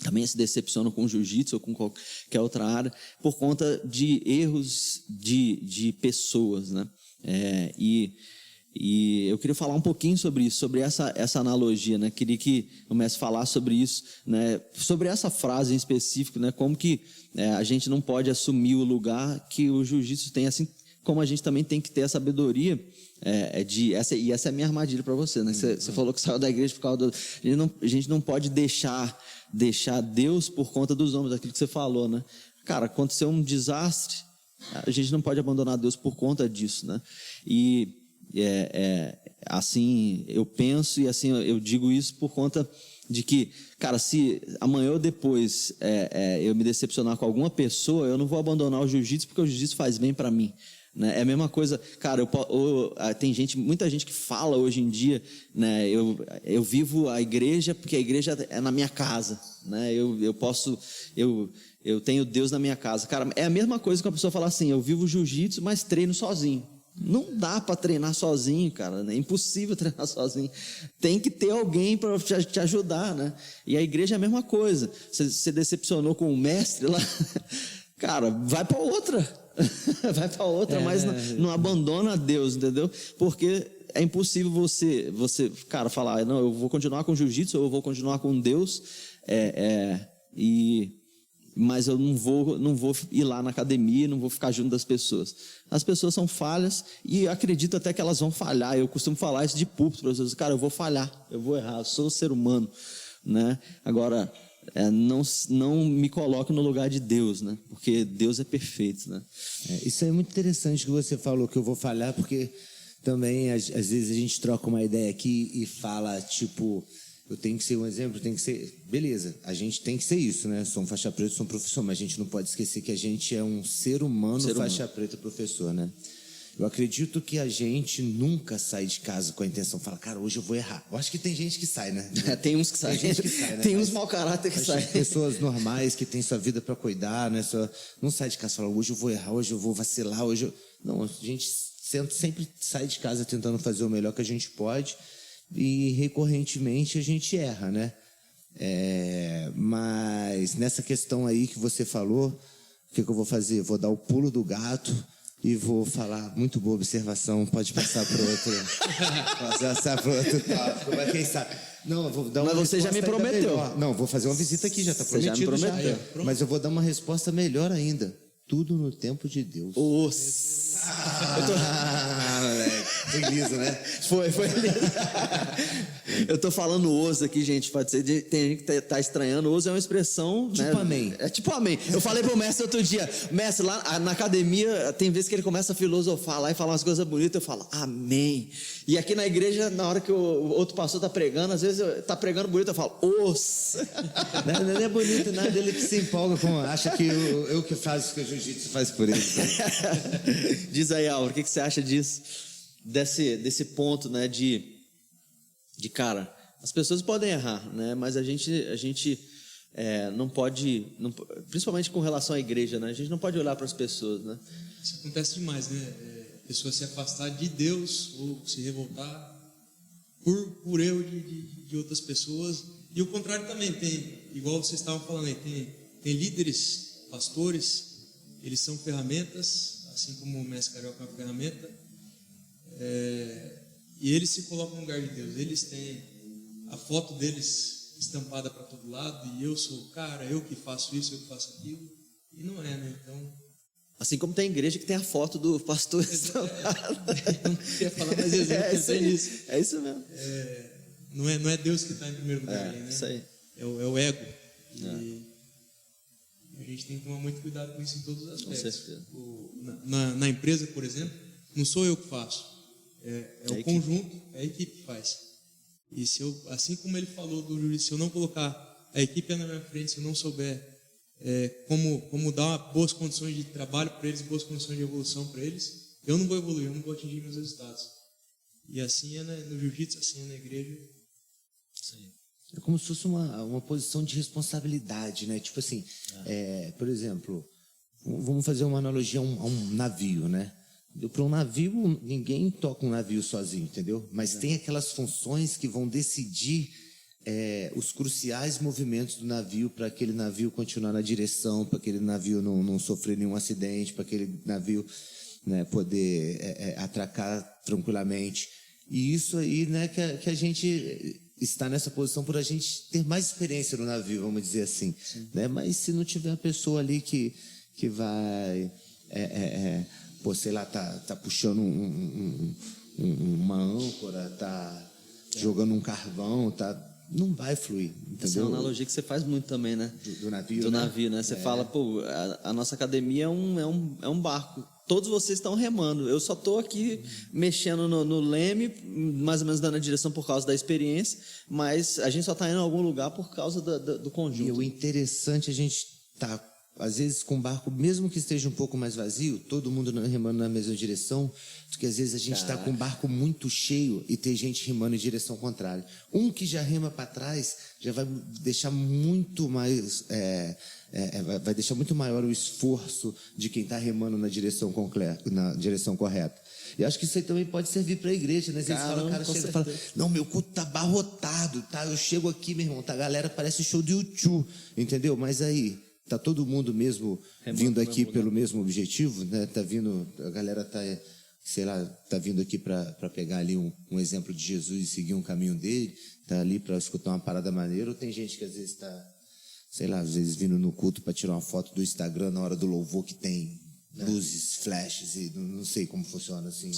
também se decepcionam com o jiu-jitsu ou com qualquer outra área, por conta de erros de pessoas, né? E eu queria falar um pouquinho sobre isso, sobre essa analogia, né? Queria que o mestre falasse sobre isso, né? Sobre essa frase em específico, né? Como que a gente não pode assumir o lugar que o jiu-jitsu tem, assim como a gente também tem que ter a sabedoria e essa é a minha armadilha para você, né? Você falou que saiu da igreja por causa a gente não pode deixar Deus por conta dos homens, aquilo que você falou, né? Cara, aconteceu um desastre, a gente não pode abandonar Deus por conta disso, né? E assim eu penso e assim eu digo isso por conta de que, cara, se amanhã ou depois eu me decepcionar com alguma pessoa, eu não vou abandonar o jiu-jitsu porque o jiu-jitsu faz bem para mim, né? É a mesma coisa, cara, tem muita gente que fala hoje em dia, né? Eu vivo a igreja porque a igreja é na minha casa, né? Eu tenho Deus na minha casa. Cara, é a mesma coisa que a pessoa falar assim: eu vivo jiu-jitsu, mas treino sozinho. Não dá para treinar sozinho, cara, é impossível treinar sozinho. Tem que ter alguém para te ajudar, né? E a igreja é a mesma coisa. Você se decepcionou com o mestre lá, cara, vai para outra. Vai para outra, mas não abandona Deus, entendeu? Porque é impossível você, cara, falar: não, eu vou continuar com jiu-jitsu, ou eu vou continuar com Deus, mas eu não vou ir lá na academia, não vou ficar junto das pessoas. As pessoas são falhas e acredito até que elas vão falhar. Eu costumo falar isso de púlpito para as pessoas: cara, eu vou falhar, eu vou errar, eu sou ser humano, né? Agora, não me coloque no lugar de Deus, né? Porque Deus é perfeito, né? Isso é muito interessante que você falou, que eu vou falhar, porque também às vezes a gente troca uma ideia aqui e fala tipo: eu tenho que ser um exemplo, tem que ser... Beleza, a gente tem que ser isso, né? Sou um faixa preta, sou um professor, mas a gente não pode esquecer que a gente é um ser humano, faixa preta, professor, né? Eu acredito que a gente nunca sai de casa com a intenção, fala: cara, hoje eu vou errar. Eu acho que tem gente que sai, né? Tem uns que saem. Tem gente que sai, né? Tem uns mau caráter que saem. Pessoas normais que têm sua vida para cuidar, né? Não sai de casa e fala: hoje eu vou errar, hoje eu vou vacilar, Não, a gente sempre sai de casa tentando fazer o melhor que a gente pode e recorrentemente a gente erra, né? Mas nessa questão aí que você falou, o que eu vou fazer? Vou dar o pulo do gato e vou falar: muito boa observação, pode passar para outro. Pode passar para outro tópico, mas quem sabe? Não, eu vou dar uma Mas você já me prometeu. Não, vou fazer uma visita aqui, já está prometido. Já me prometeu. Já. Mas eu vou dar uma resposta melhor ainda. Tudo no tempo de Deus. Moleque. Foi liso, né? Foi liso. Eu tô falando osso aqui, gente, pode ser, tem gente que tá estranhando. Osso é uma expressão, tipo, né? Amém. É tipo amém. Eu falei pro mestre outro dia: mestre, lá na academia, tem vezes que ele começa a filosofar lá e falar umas coisas bonitas, eu falo amém. E aqui na igreja, na hora que o outro pastor tá pregando, às vezes tá pregando bonito, eu falo osso. Não é bonito nada, ele que se empolga com... Acha que eu que faço o que o jiu-jitsu faz por ele. Diz aí, Álvaro, o que você acha disso? Desse ponto, né, de cara, as pessoas podem errar, né, mas a gente não pode, principalmente com relação à igreja, né, a gente não pode olhar para as pessoas, né. Isso acontece demais, né? A pessoa se afastar de Deus ou se revoltar por erro de outras pessoas. E o contrário também tem, igual vocês estavam falando aí, tem líderes, pastores, eles são ferramentas, assim como o mestre Carioca é uma ferramenta, e eles se colocam no lugar de Deus. Eles têm a foto deles estampada para todo lado, e eu sou o cara, eu que faço isso, eu que faço aquilo, e não é, né? Então... Assim como tem igreja que tem a foto do pastor estampada. Eu não queria falar mais exemplo, tem isso. É isso mesmo. Não é Deus que está em primeiro lugar, né? Isso aí. É o ego. E a gente tem que tomar muito cuidado com isso em todos os aspectos. Com certeza. Na empresa, por exemplo, não sou eu que faço. É o conjunto, é a equipe que faz. E se eu, assim como ele falou do jurídico, se eu não colocar a equipe na minha frente, se eu não souber como dar boas condições de trabalho para eles, boas condições de evolução para eles, eu não vou evoluir, eu não vou atingir meus resultados. E assim é no jiu-jitsu, assim é na igreja. Sim. É como se fosse uma posição de responsabilidade, né? Tipo assim, por exemplo, vamos fazer uma analogia a um navio, né? Para um navio, ninguém toca um navio sozinho, entendeu? Mas tem aquelas funções que vão decidir os cruciais movimentos do navio para aquele navio continuar na direção, para aquele navio não sofrer nenhum acidente, para aquele navio, né, poder atracar tranquilamente. E isso aí, né, que a gente está nessa posição por a gente ter mais experiência no navio, vamos dizer assim, né? Mas se não tiver a pessoa ali que vai, sei lá, tá puxando uma âncora, tá jogando um carvão, não vai fluir, entendeu? Essa é uma analogia que você faz muito também, né? Do navio, do né? navio, né? Você fala, pô, a nossa academia é um barco. Todos vocês estão remando. Eu só estou aqui mexendo no leme, mais ou menos dando a direção por causa da experiência, mas a gente só está indo em algum lugar por causa do conjunto. E o interessante, a gente tá, às vezes, com o barco, mesmo que esteja um pouco mais vazio, todo mundo remando na mesma direção, porque às vezes a gente está com o barco muito cheio e tem gente remando em direção contrária. Um que já rema para trás já vai deixar muito mais... vai deixar muito maior o esforço de quem está remando na direção correta. E acho que isso aí também pode servir para a igreja, né? Às vezes o cara chega e fala, não, meu culto tá abarrotado, tá? Eu chego aqui, meu irmão, tá? A galera parece show de U2, entendeu? Mas aí, tá todo mundo mesmo vindo aqui pelo mesmo objetivo, né? Tá vindo, a galera tá, sei lá, tá vindo aqui para pegar ali um exemplo de Jesus e seguir um caminho dele, tá ali para escutar uma parada maneira, ou tem gente que às vezes tá, sei lá, às vezes vindo no culto para tirar uma foto do Instagram na hora do louvor que tem luzes, flashes, e não sei como funciona assim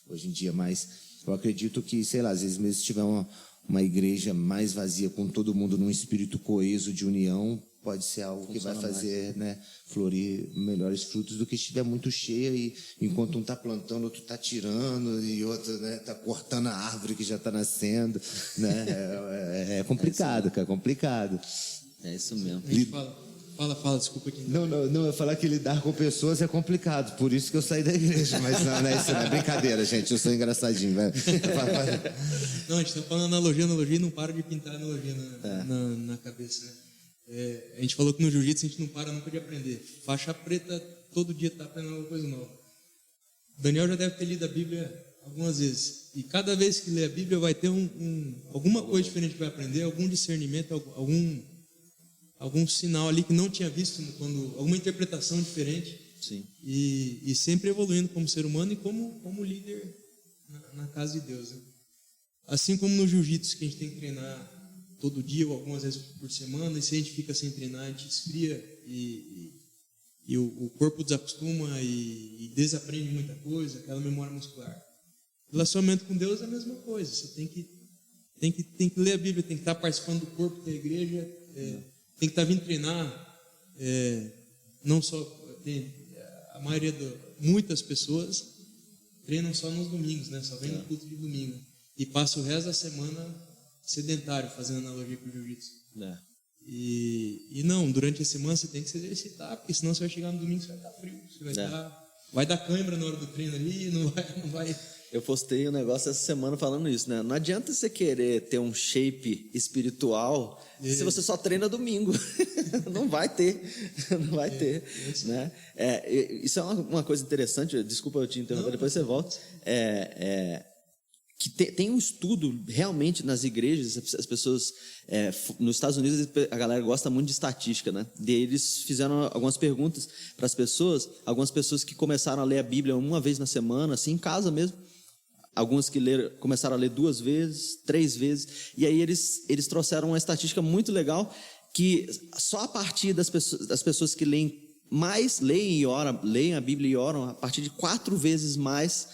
hoje em dia, mas eu acredito que, sei lá, às vezes mesmo se tiver uma igreja mais vazia, com todo mundo num espírito coeso de união, pode ser algo que vai fazer, né, florir melhores frutos do que estiver muito cheia e enquanto um está plantando, outro está tirando e outro, né, está cortando a árvore que já está nascendo, né? É complicado, cara, complicado. É isso mesmo. A gente fala, desculpa aqui. Não, eu falar que lidar com pessoas é complicado, por isso que eu saí da igreja, mas não é isso, não é brincadeira, gente, eu sou engraçadinho, vai. Não, a gente está falando analogia e não para de pintar analogia na cabeça, né? A gente falou que no jiu-jitsu a gente não para nunca de aprender. Faixa preta, todo dia está aprendendo alguma coisa nova. O Daniel já deve ter lido a Bíblia algumas vezes. E cada vez que lê a Bíblia vai ter alguma coisa diferente que vai aprender, algum discernimento, algum sinal ali que não tinha visto, alguma interpretação diferente. Sim. E sempre evoluindo como ser humano e como líder na casa de Deus, né? Assim como no jiu-jitsu, que a gente tem que treinar todo dia ou algumas vezes por semana, e se a gente fica sem treinar, a gente esfria e o corpo desacostuma e desaprende muita coisa, aquela memória muscular. Relacionamento com Deus é a mesma coisa. Você tem que ler a Bíblia, tem que estar participando do corpo da igreja, tem que estar vindo treinar. Não só a maioria muitas pessoas treinam só nos domingos, né? Só vem no culto de domingo e passa o resto da semana sedentário, fazendo analogia com o jiu-jitsu. E não, durante a semana você tem que se exercitar, porque senão você vai chegar no domingo e você vai estar frio, você vai dar cãibra na hora do treino ali, não vai. Eu postei um negócio essa semana falando isso, né? Não adianta você querer ter um shape espiritual se você só treina domingo. Não vai ter, né? Isso é uma coisa interessante, desculpa eu te interromper, depois você volta. Que tem um estudo realmente nas igrejas, as pessoas nos Estados Unidos a galera gosta muito de estatística, né? E eles fizeram algumas perguntas para as pessoas, algumas pessoas que começaram a ler a Bíblia uma vez na semana, assim, em casa mesmo. alguns que começaram a ler 2 vezes, 3 vezes, e aí eles trouxeram uma estatística muito legal, que só a partir das pessoas que leem a Bíblia e oram, a partir de 4 vezes mais,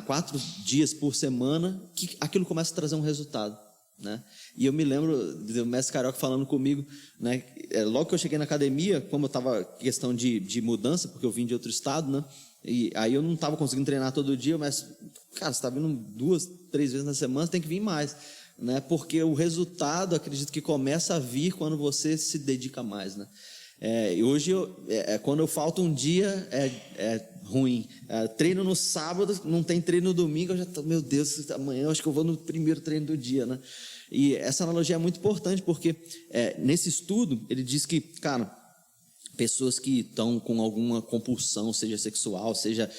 4 dias por semana, que aquilo começa a trazer um resultado, né? E eu me lembro do mestre Carioca falando comigo, né? Logo que eu cheguei na academia, como eu estava questão de mudança, porque eu vim de outro estado, né? E aí eu não estava conseguindo treinar todo dia, mas, cara, você está vindo 2, 3 vezes na semana, você tem que vir mais, né? Porque o resultado, acredito que começa a vir quando você se dedica mais, né? E hoje, quando eu falto um dia, é ruim. Treino no sábado, não tem treino no domingo, eu já tô, meu Deus, amanhã eu acho que eu vou no primeiro treino do dia, né? E essa analogia é muito importante, porque nesse estudo, ele diz que, cara, pessoas que estão com alguma compulsão, seja sexual, seja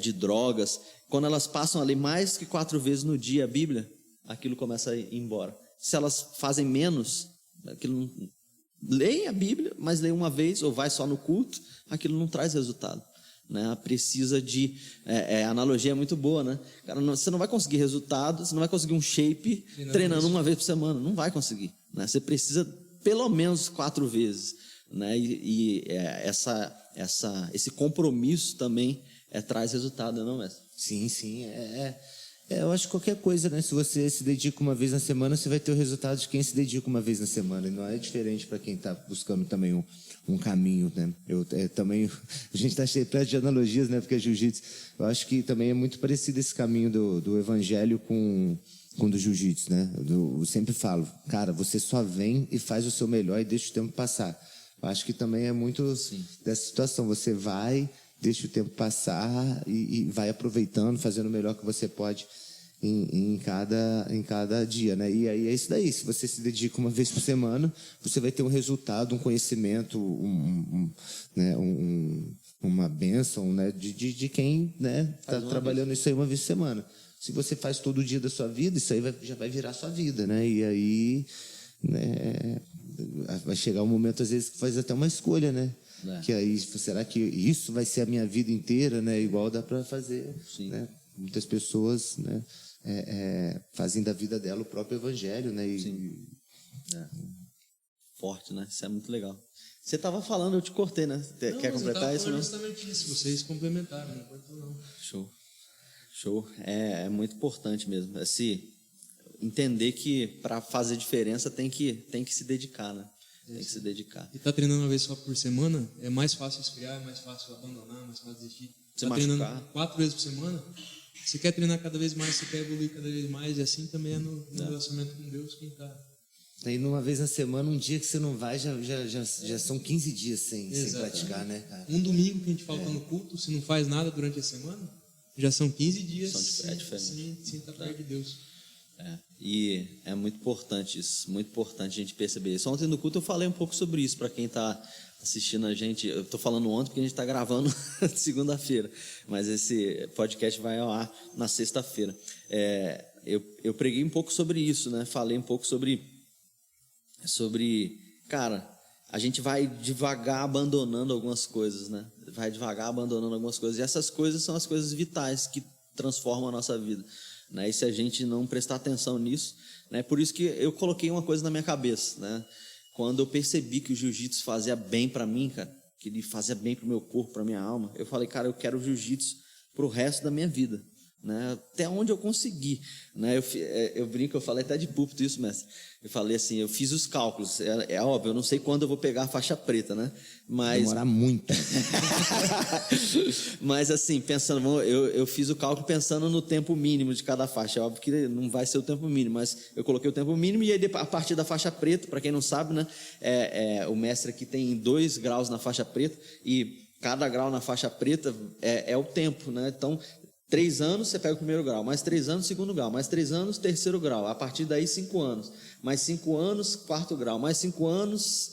de drogas, quando elas passam a ler mais que 4 vezes no dia a Bíblia, aquilo começa a ir embora. Se elas fazem menos, aquilo não... Leem a Bíblia, mas leem uma vez, ou vai só no culto, aquilo não traz resultado, né? Precisa de... a analogia é muito boa, né? Cara, você não vai conseguir resultado, você não vai conseguir um shape treinando uma vez por semana, não vai conseguir, né? Você precisa pelo menos 4 vezes, né? Esse compromisso também traz resultado, não é? Sim. Eu acho que qualquer coisa, né? Se você se dedica uma vez na semana, você vai ter o resultado de quem se dedica uma vez na semana. E não é diferente para quem está buscando também um caminho, né? Também, a gente está cheio de analogias, né? Porque é jiu-jitsu. Eu acho que também é muito parecido esse caminho do evangelho com do jiu-jitsu, né? Eu sempre falo, cara, você só vem e faz o seu melhor e deixa o tempo passar. Eu acho que também é muito dessa situação. Você vai... deixa o tempo passar e vai aproveitando, fazendo o melhor que você pode em cada dia, né? E aí é isso daí. Se você se dedica uma vez por semana, você vai ter um resultado, um conhecimento, uma bênção, né? De quem, né, está trabalhando isso aí uma vez por semana. Se você faz todo dia da sua vida, isso aí já vai virar sua vida, né? E aí, né, vai chegar um momento, às vezes, que faz até uma escolha, né? Que aí, será que isso vai ser a minha vida inteira, né? Igual dá para fazer, né? Muitas pessoas, né, fazem da vida dela o próprio evangelho, né? Forte, né? Isso é muito legal. Você estava falando, eu te cortei, né? Quer completar isso? Não, justamente isso. Vocês complementaram, não cortou não. Show. É muito importante mesmo. Entender que para fazer diferença tem que se dedicar, né? Tem que se dedicar. E tá treinando uma vez só por semana, é mais fácil esfriar, é mais fácil abandonar, mais fácil desistir. Se tá machucar. Treinando 4 vezes por semana, você quer treinar cada vez mais, você quer evoluir cada vez mais, e assim também é no relacionamento com Deus, quem tá... Aí, numa vez na semana, um dia que você não vai, já são 15 dias sem praticar, né, cara? Um domingo que a gente falta no culto, se não faz nada durante a semana, já são 15 dias sem estar perto de Deus. E é muito importante isso, muito importante a gente perceber isso. Ontem no culto eu falei um pouco sobre isso para quem está assistindo a gente. Eu estou falando ontem porque a gente está gravando segunda-feira, mas esse podcast vai ao ar na sexta-feira. Eu preguei um pouco sobre isso, né? Falei um pouco sobre, cara, a gente vai devagar abandonando algumas coisas, né? Vai devagar abandonando algumas coisas, e essas coisas são as coisas vitais que transformam a nossa vida, né? E se a gente não prestar atenção nisso, né? Por isso que eu coloquei uma coisa na minha cabeça, né? Quando eu percebi que o jiu-jitsu fazia bem para mim, cara, que ele fazia bem para o meu corpo, para minha alma, eu falei, cara, eu quero jiu-jitsu para o resto da minha vida, né? Até onde eu conseguir, né? Eu brinco, eu falei até de púlpito isso, mestre. Eu falei assim, eu fiz os cálculos, é óbvio, eu não sei quando eu vou pegar a faixa preta, né? Mas demorar muito. Mas assim, pensando, eu fiz o cálculo pensando no tempo mínimo de cada faixa. É óbvio que não vai ser o tempo mínimo, mas eu coloquei o tempo mínimo, e aí a partir da faixa preta, para quem não sabe, né? O mestre aqui tem 2 graus na faixa preta, e cada grau na faixa preta é o tempo, né? Então, 3 anos você pega o primeiro grau, mais 3 anos segundo grau, mais 3 anos terceiro grau, a partir daí 5 anos, mais 5 anos quarto grau, mais 5 anos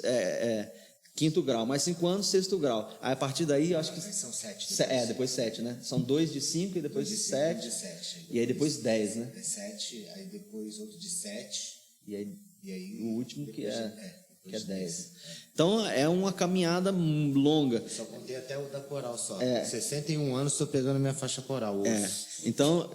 quinto grau, mais 5 anos sexto grau. Aí a partir daí, eu acho que são 7. depois 7, né? São 2 de 5 e depois de 7. E aí depois 10, né? 7, aí depois outro de 7. E aí o último que que é 10. Então, é uma caminhada longa. Só contei até o da coral só. 61 anos estou pegando minha faixa coral. Então,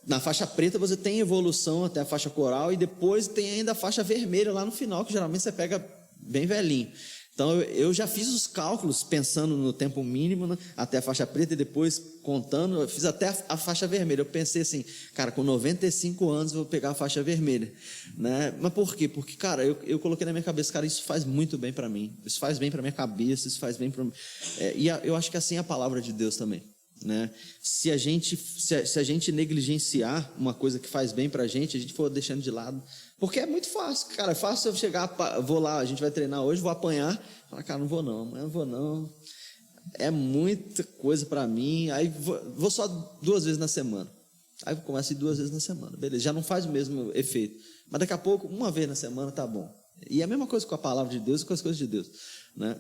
na faixa preta você tem evolução até a faixa coral e depois tem ainda a faixa vermelha lá no final, que geralmente você pega bem velhinho. Então, eu já fiz os cálculos pensando no tempo mínimo, né, até a faixa preta e depois contando, eu fiz até a faixa vermelha. Eu pensei assim, cara, com 95 anos eu vou pegar a faixa vermelha, né? Mas por quê? Porque, cara, eu coloquei na minha cabeça, cara, isso faz muito bem para mim, isso faz bem para minha cabeça, isso faz bem para mim. Eu acho que assim é a palavra de Deus também, né? Se a gente negligenciar uma coisa que faz bem pra gente, a gente for deixando de lado, porque é muito fácil, cara, é fácil eu chegar, vou lá, a gente vai treinar hoje, vou apanhar, falar, cara, não vou não, amanhã não vou não, é muita coisa pra mim, aí vou só 2 vezes na semana, aí eu começo a ir 2 vezes na semana, beleza, já não faz o mesmo efeito, mas daqui a pouco, 1 vez na semana tá bom, e é a mesma coisa com a palavra de Deus e com as coisas de Deus, né?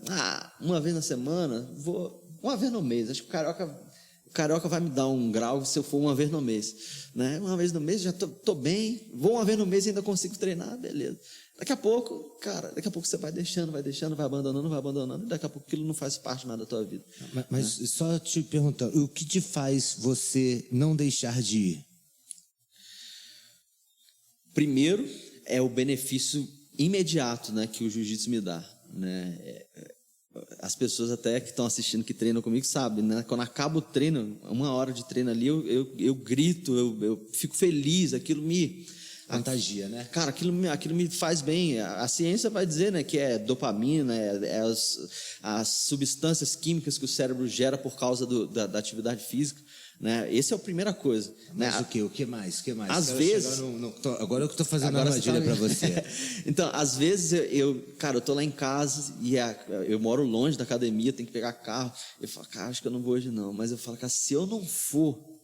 1 vez na semana, vou 1 vez no mês, acho que o Carioca vai me dar um grau se eu for 1 vez no mês, né? 1 vez no mês já tô bem, vou 1 vez no mês e ainda consigo treinar, beleza. Daqui a pouco, cara, você vai deixando, vai abandonando, e daqui a pouco aquilo não faz parte mais da tua vida. Mas só te perguntando, o que te faz você não deixar de ir? Primeiro, é o benefício imediato, né, que o jiu-jitsu me dá, né? As pessoas até que estão assistindo, que treinam comigo, sabem, né? Quando acaba o treino, 1 hora de treino ali, eu grito, eu fico feliz, aquilo me Contagia, né? Cara, aquilo me faz bem. A ciência vai dizer, né, que é dopamina, as substâncias químicas que o cérebro gera por causa da atividade física, né? Essa é a primeira coisa. Mas né? o que mais? Às vezes... Agora eu que estou fazendo a armadilha para você. Então, às vezes, eu tô lá em casa e eu moro longe da academia, tenho que pegar carro. Eu falo, cara, acho que eu não vou hoje não. Mas eu falo, cara, se eu não for,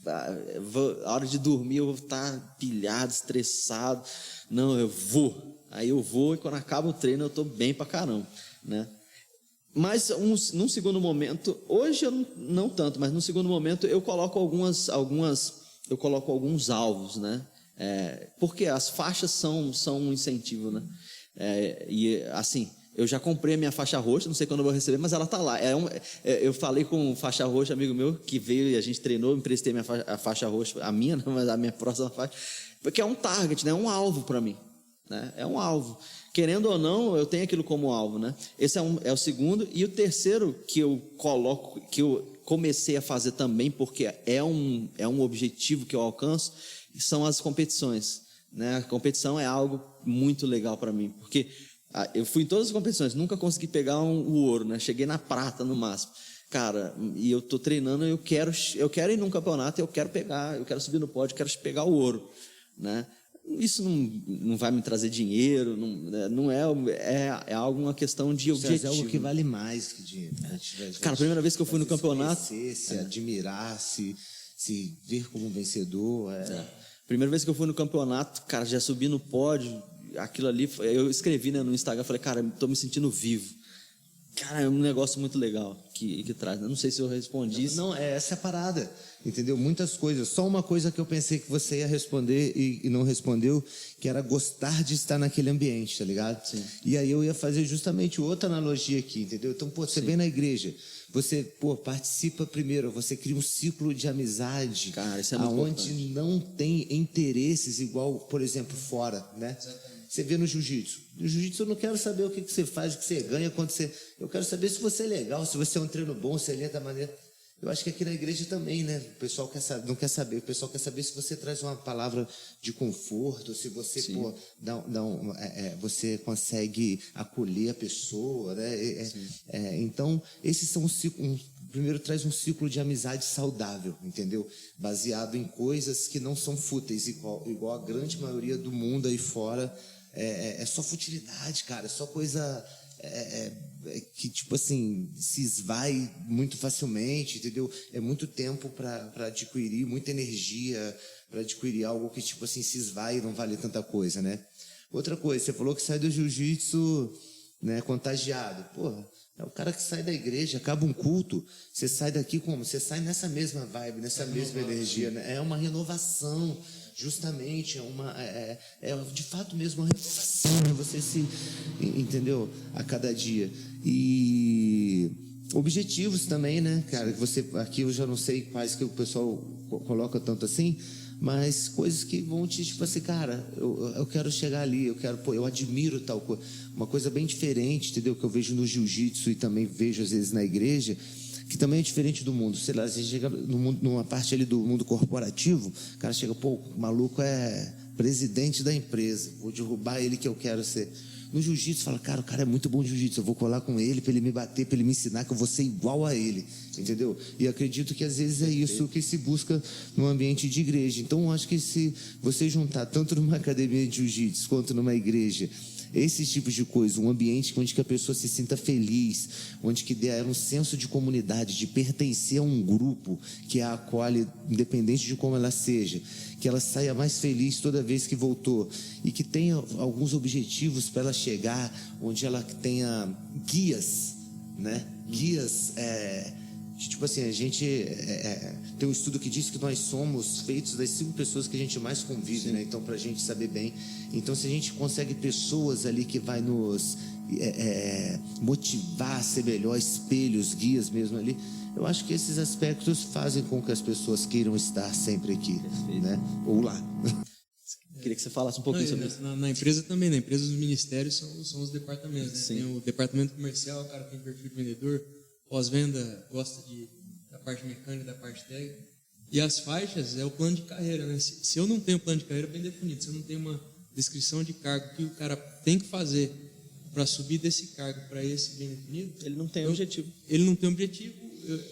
a hora de dormir eu vou estar pilhado, estressado. Não, eu vou. Aí eu vou e quando acaba o treino eu estou bem pra caramba, né? Mas num segundo momento, hoje eu não tanto, mas num segundo momento eu coloco alguns alvos, né? Porque as faixas são um incentivo, né? E assim, eu já comprei a minha faixa roxa, não sei quando eu vou receber, mas ela tá lá. Eu falei com um faixa roxa, amigo meu, que veio e a gente treinou, emprestei a faixa roxa, a minha, não, mas a minha próxima faixa, porque é um target, né? É um alvo para mim, né? É um alvo. Querendo ou não, eu tenho aquilo como alvo, né? Esse é o segundo. E o terceiro que eu coloco, que eu comecei a fazer também, porque é um objetivo que eu alcanço, são as competições, né? A competição é algo muito legal para mim, porque eu fui em todas as competições, nunca consegui pegar o ouro, né? Cheguei na prata no máximo. Cara, e eu tô treinando, eu quero ir num campeonato, eu quero subir no pódio, eu quero pegar o ouro, né? Isso não vai me trazer dinheiro, não é alguma questão de objetivo. É algo que vale mais que dinheiro. Cara, a primeira vez que eu fui no campeonato... Se admirar, se ver como um vencedor. Primeira vez que eu fui no campeonato, cara, já subi no pódio, aquilo ali, eu escrevi, né, no Instagram, falei, cara, estou me sentindo vivo. Cara, é um negócio muito legal que traz. Eu não sei se eu respondi isso. Não, essa é a parada, entendeu? Muitas coisas. Só uma coisa que eu pensei que você ia responder e não respondeu, que era gostar de estar naquele ambiente, tá ligado? Sim. E aí eu ia fazer justamente outra analogia aqui, entendeu? Então, você vem na igreja, você, participa primeiro, você cria um ciclo de amizade. Cara, isso é muito onde importante. não tem interesses igual, por exemplo, fora, né? Exatamente. Você vê no jiu-jitsu. No jiu-jitsu eu não quero saber o que você faz, o que você ganha, quando você... Eu quero saber se você é legal, se você é um treino bom, se ele é da maneira... Eu acho que aqui na igreja também, né? O pessoal não quer saber. O pessoal quer saber se você traz uma palavra de conforto, se você, você consegue acolher a pessoa, né? Então, esses são primeiro traz um ciclo de amizade saudável, entendeu? Baseado em coisas que não são fúteis, igual a grande maioria do mundo aí fora. É só futilidade, cara. É só coisa que, tipo assim, se esvai muito facilmente, entendeu? É muito tempo para adquirir, muita energia para adquirir algo que, tipo assim, se esvai e não vale tanta coisa, né? Outra coisa, você falou que sai do jiu-jitsu, né, contagiado. Porra, É o cara que sai da igreja, acaba um culto, você sai daqui como? Você sai nessa mesma vibe, nessa mesma energia, né? É uma renovação, justamente, é de fato mesmo uma renovação, né? Você se, entendeu? A cada dia. E objetivos também, né, cara? Você, aqui eu já não sei quais que o pessoal coloca tanto assim, mas coisas que vão te, tipo assim, cara, eu quero chegar ali, eu admiro tal coisa. Uma coisa bem diferente, entendeu? Que eu vejo no jiu-jitsu e também vejo às vezes na igreja, que também é diferente do mundo. Sei lá, você chega no mundo, numa parte ali do mundo corporativo, o cara chega, pô, o maluco é presidente da empresa, vou derrubar ele que eu quero ser. No jiu-jitsu, fala, cara, o cara é muito bom de jiu-jitsu, eu vou colar com ele para ele me bater, para ele me ensinar que eu vou ser igual a ele, entendeu? E acredito que às vezes é isso que se busca no ambiente de igreja. Então, eu acho que se você juntar tanto numa academia de jiu-jitsu quanto numa igreja, esses tipos de coisa, um ambiente onde que a pessoa se sinta feliz, onde que dê a ela um senso de comunidade, de pertencer a um grupo que a acolhe, independente de como ela seja, que ela saia mais feliz toda vez que voltou e que tenha alguns objetivos para ela chegar, onde ela tenha guias, né? Guias, tipo assim, a gente tem um estudo que diz que nós somos feitos das 5 pessoas que a gente mais convive, né? Então, para a gente saber bem, então se a gente consegue pessoas ali que vai nos motivar a ser melhor, espelhos, guias mesmo ali, eu acho que esses aspectos fazem com que as pessoas queiram estar sempre aqui, né? Ou lá. Queria que você falasse um pouquinho sobre isso. Na empresa também, na empresa os ministérios são os departamentos, né? Sim. Tem o departamento comercial, o cara tem perfil de vendedor, pós-venda gosta da parte mecânica, da parte técnica. E as faixas é o plano de carreira, né? Se eu não tenho plano de carreira bem definido, se eu não tenho uma descrição de cargo que o cara tem que fazer para subir desse cargo para esse bem definido, Ele não tem objetivo. Ele não tem objetivo,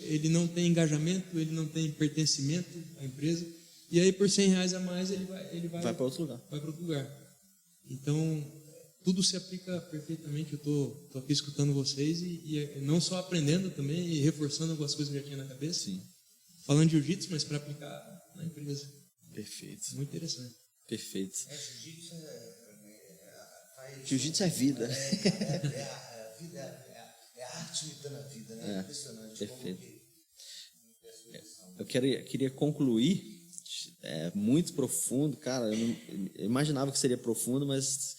ele não tem engajamento, ele não tem pertencimento à empresa. E aí, por R$100 a mais, ele vai para outro lugar. Vai para outro lugar. Então, tudo se aplica perfeitamente. Eu tô aqui escutando vocês e não só aprendendo também e reforçando algumas coisas que eu já tinha na cabeça. Sim. Falando de jiu-jitsu, mas para aplicar na empresa. Perfeito. Muito interessante. Perfeito. Jiu-jitsu Jiu-jitsu é vida. A vida é a arte imitando a vida, né? Impressionante. Perfeito. Eu queria concluir, muito profundo, cara. Eu imaginava que seria profundo, mas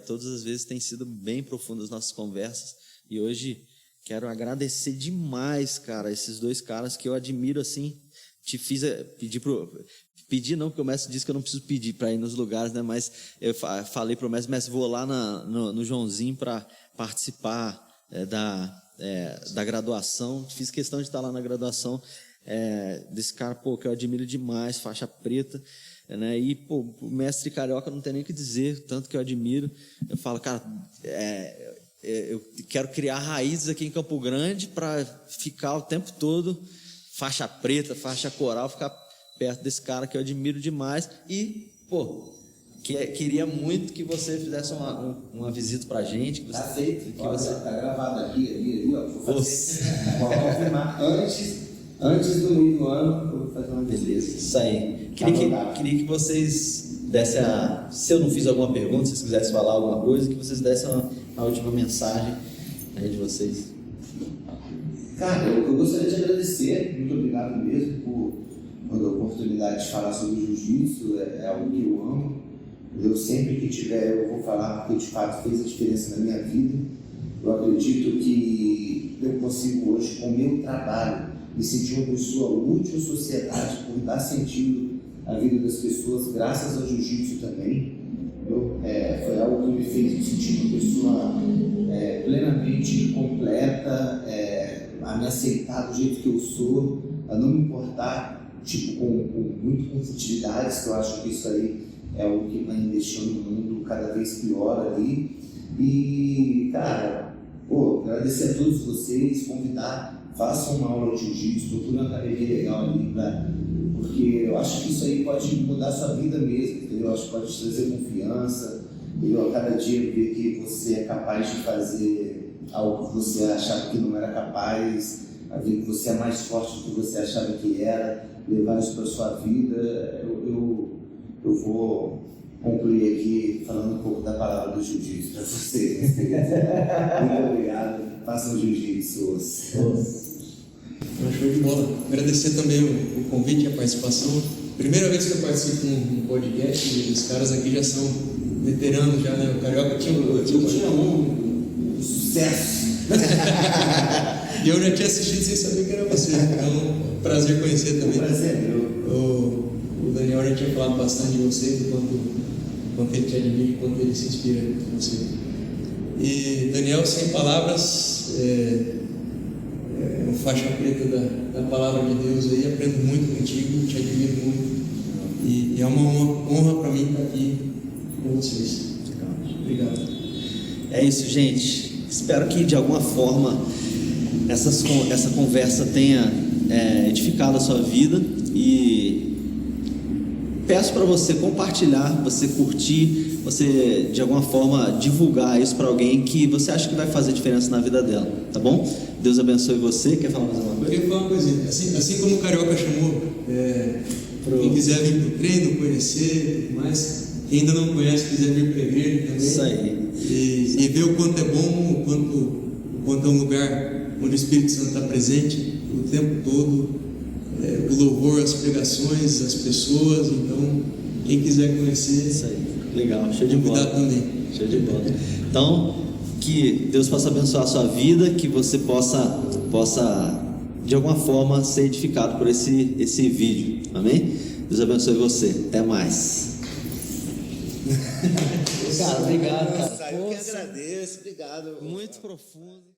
todas as vezes tem sido bem profundo as nossas conversas. E hoje quero agradecer demais, cara, esses 2 caras que eu admiro assim. Te fiz pedir não, porque o mestre disse que eu não preciso pedir para ir nos lugares, né? Mas eu falei para o mestre, vou lá no Joãozinho para participar da graduação. Fiz questão de estar lá na graduação desse cara, que eu admiro demais, faixa preta, né? E o mestre carioca não tem nem o que dizer, tanto que eu admiro. Eu falo, cara, eu quero criar raízes aqui em Campo Grande para ficar o tempo todo faixa preta, faixa coral, ficar perto desse cara que eu admiro demais. E, queria muito que você fizesse uma visita pra gente. Tá feito. Tá gravado ali, ó. Vou confirmar antes do meio do ano, eu vou fazer uma visita. Beleza, isso aí. Queria que vocês dessem se eu não fiz alguma pergunta, se vocês quisessem falar alguma coisa, que vocês dessem a última mensagem aí de vocês. Cara, eu gostaria de agradecer, muito obrigado mesmo por a oportunidade de falar sobre o jiu-jitsu, é algo que eu amo. Eu sempre que tiver, eu vou falar porque de fato fez a diferença na minha vida. Eu acredito que eu consigo hoje, com o meu trabalho, me sentir uma pessoa útil à sociedade, por dar sentido à vida das pessoas, graças ao jiu-jitsu também. Foi algo que me fez me sentir uma pessoa plenamente completa, a me aceitar do jeito que eu sou, a não me importar com futilidades, que eu acho que isso aí é o que vai deixando o mundo cada vez pior ali. E, cara, agradecer a todos vocês, convidar, façam uma aula de jiu-jitsu, procurem uma academia legal ali, porque eu acho que isso aí pode mudar a sua vida mesmo, entendeu? Eu acho que pode te trazer confiança, entendeu? A cada dia ver que você é capaz de fazer algo que você achava que não era capaz, a ver que você é mais forte do que você achava que era, levar isso para a sua vida. Eu vou concluir aqui falando um pouco da palavra do jiu-jitsu para vocês. Muito obrigado. façam jiu-jitsu. Show de bola. Agradecer também o convite e a participação. Primeira vez que eu participo de um podcast, e os caras aqui já são veteranos, já, né? O Carioca tinha um Sucesso! e eu já tinha assistido sem saber que era você. Então, prazer conhecer também. Prazer, meu. O Daniel já tinha falado bastante de você, do quanto ele te admira e quanto ele se inspira em você. E Daniel, sem palavras, faixa preta da palavra de Deus aí, aprendo muito contigo, te admiro muito. E é uma honra para mim estar aqui com vocês. Obrigado. É isso, gente. Espero que de alguma forma essa conversa tenha edificado a sua vida e peço para você compartilhar, você curtir, você de alguma forma divulgar isso para alguém que você acha que vai fazer diferença na vida dela, tá bom? Deus abençoe você. Quer falar mais alguma coisa? Eu queria falar uma coisinha. Assim como o Carioca chamou, quem quiser vir para o treino, conhecer, mas quem ainda não conhece, quiser vir para a igreja também. Isso aí. E ver o quanto é bom, o quanto é um lugar onde o Espírito Santo está presente o tempo todo, o louvor, as pregações, as pessoas. Então, quem quiser conhecer, isso aí. Legal, show de bola. Também. Show de bola. Então, que Deus possa abençoar a sua vida, que você possa de alguma forma ser edificado por esse vídeo. Amém? Deus abençoe você. Até mais. Cara, obrigado, cara. Eu que agradeço, obrigado. Muito profundo.